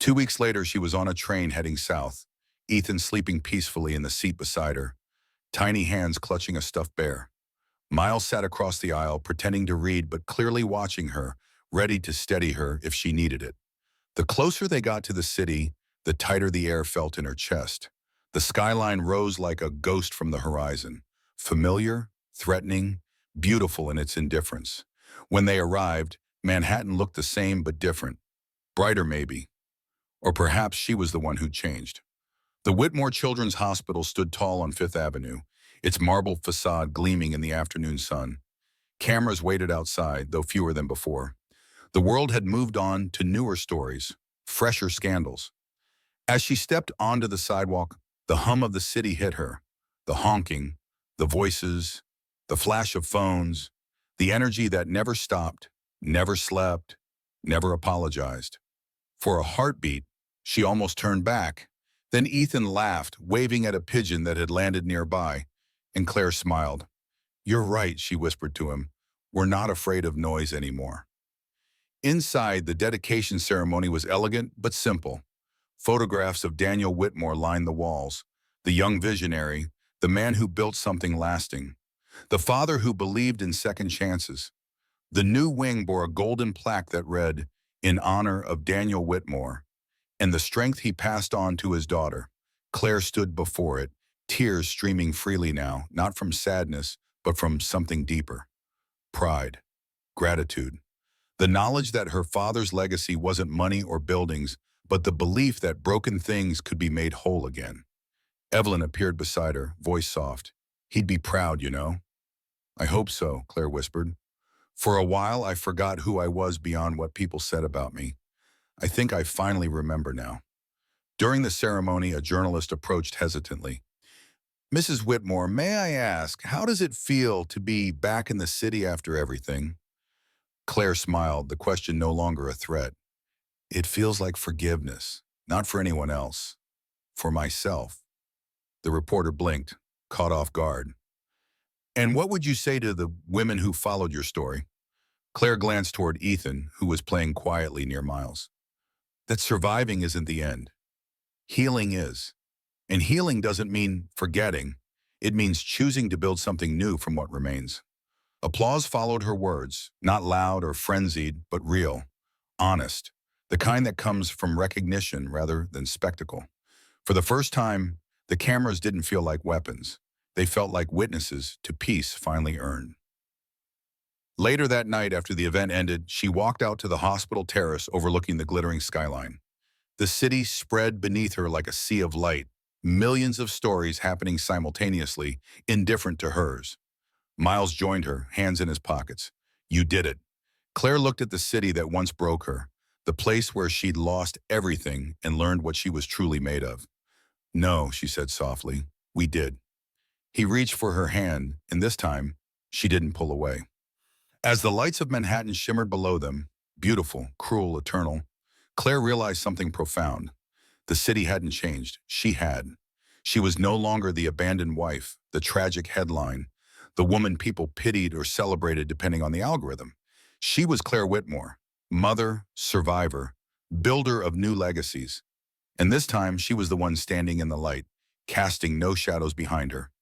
2 weeks later, she was on a train heading south, Ethan sleeping peacefully in the seat beside her, tiny hands clutching a stuffed bear. Miles sat across the aisle, pretending to read but clearly watching her, ready to steady her if she needed it. The closer they got to the city, the tighter the air felt in her chest. The skyline rose like a ghost from the horizon, familiar, threatening, beautiful in its indifference. When they arrived, Manhattan looked the same but different, brighter maybe, or perhaps she was the one who changed. The Whitmore Children's Hospital stood tall on Fifth Avenue, its marble facade gleaming in the afternoon sun. Cameras waited outside, though fewer than before. The world had moved on to newer stories, fresher scandals. As she stepped onto the sidewalk, the hum of the city hit her. The honking, the voices, the flash of phones, the energy that never stopped, never slept, never apologized. For a heartbeat, she almost turned back. Then Ethan laughed, waving at a pigeon that had landed nearby, and Claire smiled. "You're right," she whispered to him. "We're not afraid of noise anymore." Inside, the dedication ceremony was elegant but simple. Photographs of Daniel Whitmore lined the walls. The young visionary, the man who built something lasting. The father who believed in second chances. The new wing bore a golden plaque that read, "In honor of Daniel Whitmore," and the strength he passed on to his daughter. Claire stood before it, tears streaming freely now, not from sadness, but from something deeper. Pride, gratitude. The knowledge that her father's legacy wasn't money or buildings, but the belief that broken things could be made whole again. Evelyn appeared beside her, voice soft. "He'd be proud, you know." "I hope so," Claire whispered. "For a while, I forgot who I was beyond what people said about me. I think I finally remember now." During the ceremony, a journalist approached hesitantly. "Mrs. Whitmore, may I ask, how does it feel to be back in the city after everything?" Claire smiled, the question no longer a threat. "It feels like forgiveness, not for anyone else, for myself." The reporter blinked, caught off guard. "And what would you say to the women who followed your story?" Claire glanced toward Ethan, who was playing quietly near Miles. "That surviving isn't the end. Healing is. And healing doesn't mean forgetting. It means choosing to build something new from what remains." Applause followed her words, not loud or frenzied, but real, honest, the kind that comes from recognition rather than spectacle. For the first time, the cameras didn't feel like weapons. They felt like witnesses to peace finally earned. Later that night, after the event ended, she walked out to the hospital terrace overlooking the glittering skyline. The city spread beneath her like a sea of light, millions of stories happening simultaneously, indifferent to hers. Miles joined her, hands in his pockets. "You did it." Claire looked at the city that once broke her, the place where she'd lost everything and learned what she was truly made of. "No," she said softly, "we did." He reached for her hand, and this time, she didn't pull away. As the lights of Manhattan shimmered below them, beautiful, cruel, eternal, Claire realized something profound. The city hadn't changed. She had. She was no longer the abandoned wife, the tragic headline, the woman people pitied or celebrated depending on the algorithm. She was Claire Whitmore, mother, survivor, builder of new legacies. And this time, she was the one standing in the light, casting no shadows behind her.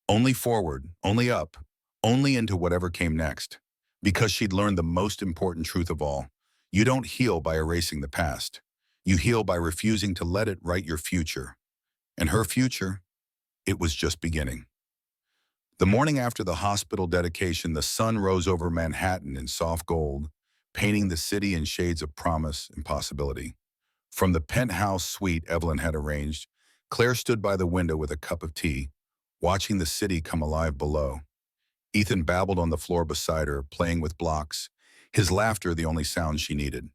Only forward, only up, only into whatever came next. Because she'd learned the most important truth of all. You don't heal by erasing the past. You heal by refusing to let it write your future. And her future, it was just beginning. The morning after the hospital dedication, the sun rose over Manhattan in soft gold, painting the city in shades of promise and possibility. From the penthouse suite Evelyn had arranged, Claire stood by the window with a cup of tea, watching the city come alive below. Ethan babbled on the floor beside her, playing with blocks, his laughter the only sound she needed.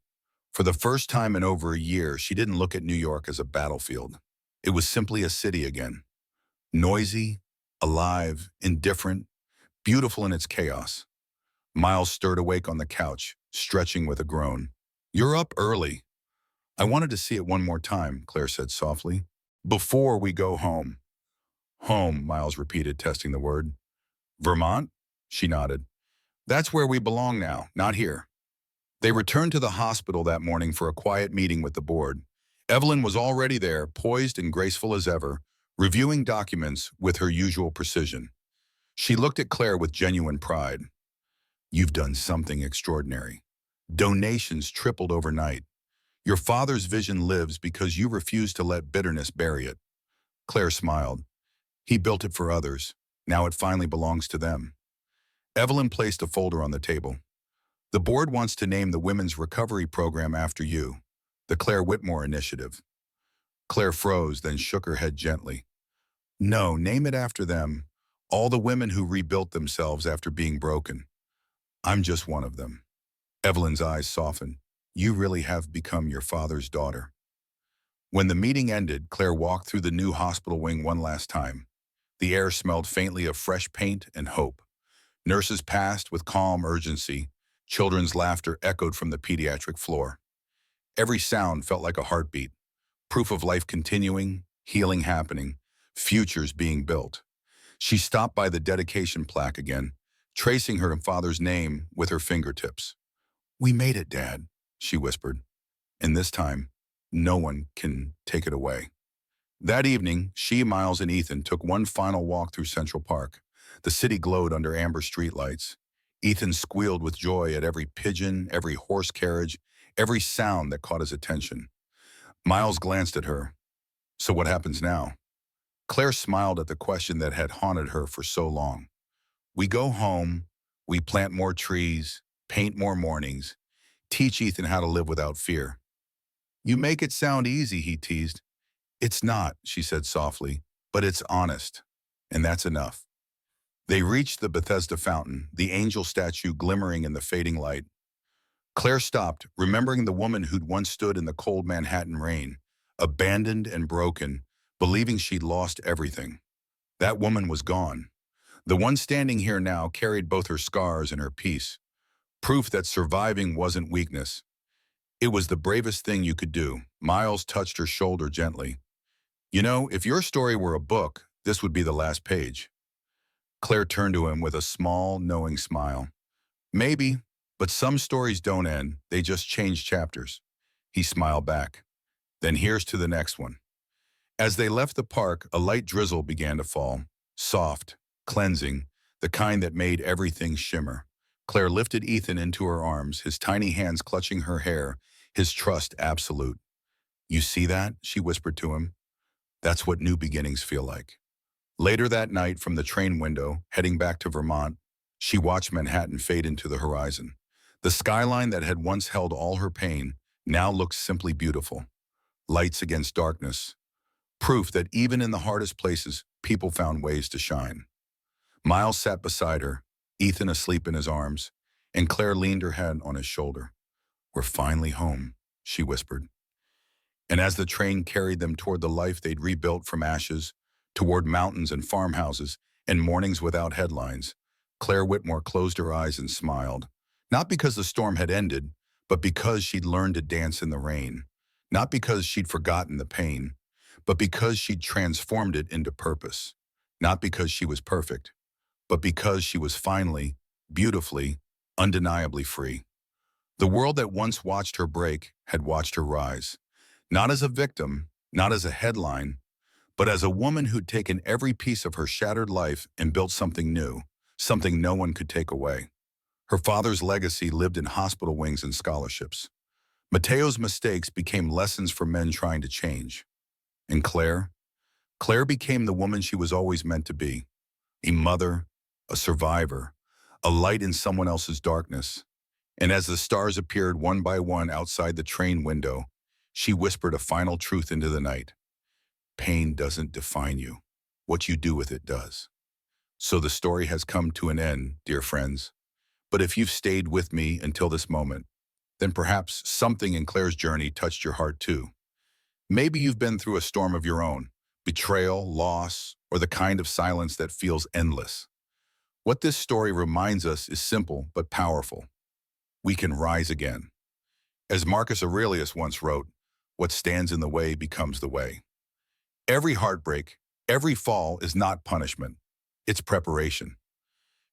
For the first time in over a year, she didn't look at New York as a battlefield. It was simply a city again. Noisy, alive, indifferent, beautiful in its chaos. Miles stirred awake on the couch, stretching with a groan. "You're up early." "I wanted to see it one more time," Claire said softly. "Before we go home." "Home," Miles repeated, testing the word. "Vermont?" She nodded. "That's where we belong now, not here." They returned to the hospital that morning for a quiet meeting with the board. Evelyn was already there, poised and graceful as ever, reviewing documents with her usual precision. She looked at Claire with genuine pride. "You've done something extraordinary. Donations tripled overnight. Your father's vision lives because you refuse to let bitterness bury it. Claire smiled. He built it for others. Now it finally belongs to them. Evelyn placed a folder on the table. The board wants to name the Women's Recovery Program after you, the Claire Whitmore Initiative. Claire froze, then shook her head gently. No, name it after them. All the women who rebuilt themselves after being broken. I'm just one of them. Evelyn's eyes softened. You really have become your father's daughter. When the meeting ended, Claire walked through the new hospital wing one last time. The air smelled faintly of fresh paint and hope. Nurses passed with calm urgency. Children's laughter echoed from the pediatric floor. Every sound felt like a heartbeat, proof of life continuing, healing happening, futures being built. She stopped by the dedication plaque again, tracing her father's name with her fingertips. We made it, Dad, she whispered. And this time, no one can take it away. That evening, she, Miles, and Ethan took one final walk through Central Park. The city glowed under amber streetlights. Ethan squealed with joy at every pigeon, every horse carriage, every sound that caught his attention. Miles glanced at her. So what happens now? Claire smiled at the question that had haunted her for so long. We go home, we plant more trees, paint more mornings, teach Ethan how to live without fear. You make it sound easy, he teased. It's not, she said softly, but it's honest, and that's enough. They reached the Bethesda fountain, the angel statue glimmering in the fading light. Claire stopped, remembering the woman who'd once stood in the cold Manhattan rain, abandoned and broken, believing she'd lost everything. That woman was gone. The one standing here now carried both her scars and her peace, proof that surviving wasn't weakness. It was the bravest thing you could do. Miles touched her shoulder gently. You know, if your story were a book, this would be the last page. Claire turned to him with a small, knowing smile. Maybe, but some stories don't end, they just change chapters. He smiled back. Then here's to the next one. As they left the park, a light drizzle began to fall, soft, cleansing, the kind that made everything shimmer. Claire lifted Ethan into her arms, his tiny hands clutching her hair, his trust absolute. You see that? She whispered to him. That's what new beginnings feel like. Later that night, from the train window, heading back to Vermont, she watched Manhattan fade into the horizon. The skyline that had once held all her pain now looked simply beautiful. Lights against darkness. Proof that even in the hardest places, people found ways to shine. Miles sat beside her, Ethan asleep in his arms, and Claire leaned her head on his shoulder. We're finally home, she whispered. And as the train carried them toward the life they'd rebuilt from ashes, toward mountains and farmhouses and mornings without headlines, Claire Whitmore closed her eyes and smiled. Not because the storm had ended, but because she'd learned to dance in the rain. Not because she'd forgotten the pain, but because she'd transformed it into purpose. Not because she was perfect, but because she was finally, beautifully, undeniably free. The world that once watched her break had watched her rise. Not as a victim, not as a headline, but as a woman who'd taken every piece of her shattered life and built something new, something no one could take away. Her father's legacy lived in hospital wings and scholarships. Mateo's mistakes became lessons for men trying to change. And Claire? Claire became the woman she was always meant to be. A mother, a survivor, a light in someone else's darkness. And as the stars appeared one by one outside the train window, she whispered a final truth into the night. Pain doesn't define you. What you do with it does. So the story has come to an end, dear friends. But if you've stayed with me until this moment, then perhaps something in Claire's journey touched your heart too. Maybe you've been through a storm of your own, betrayal, loss, or the kind of silence that feels endless. What this story reminds us is simple but powerful. We can rise again. As Marcus Aurelius once wrote, what stands in the way becomes the way. Every heartbreak, every fall is not punishment. It's preparation.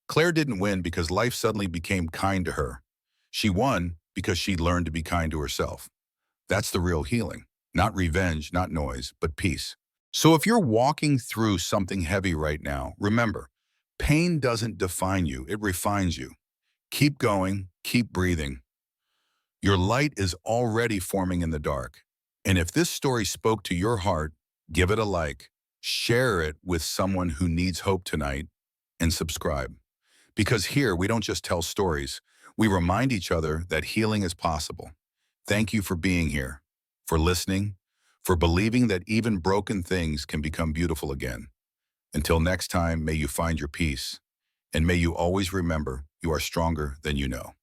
Claire didn't win because life suddenly became kind to her. She won because she'd learned to be kind to herself. That's the real healing. Not revenge, not noise, but peace. So if you're walking through something heavy right now, remember, pain doesn't define you, it refines you. Keep going, keep breathing. Your light is already forming in the dark. And if this story spoke to your heart, give it a like, share it with someone who needs hope tonight, and subscribe. Because here, we don't just tell stories, we remind each other that healing is possible. Thank you for being here, for listening, for believing that even broken things can become beautiful again. Until next time, may you find your peace, and may you always remember you are stronger than you know.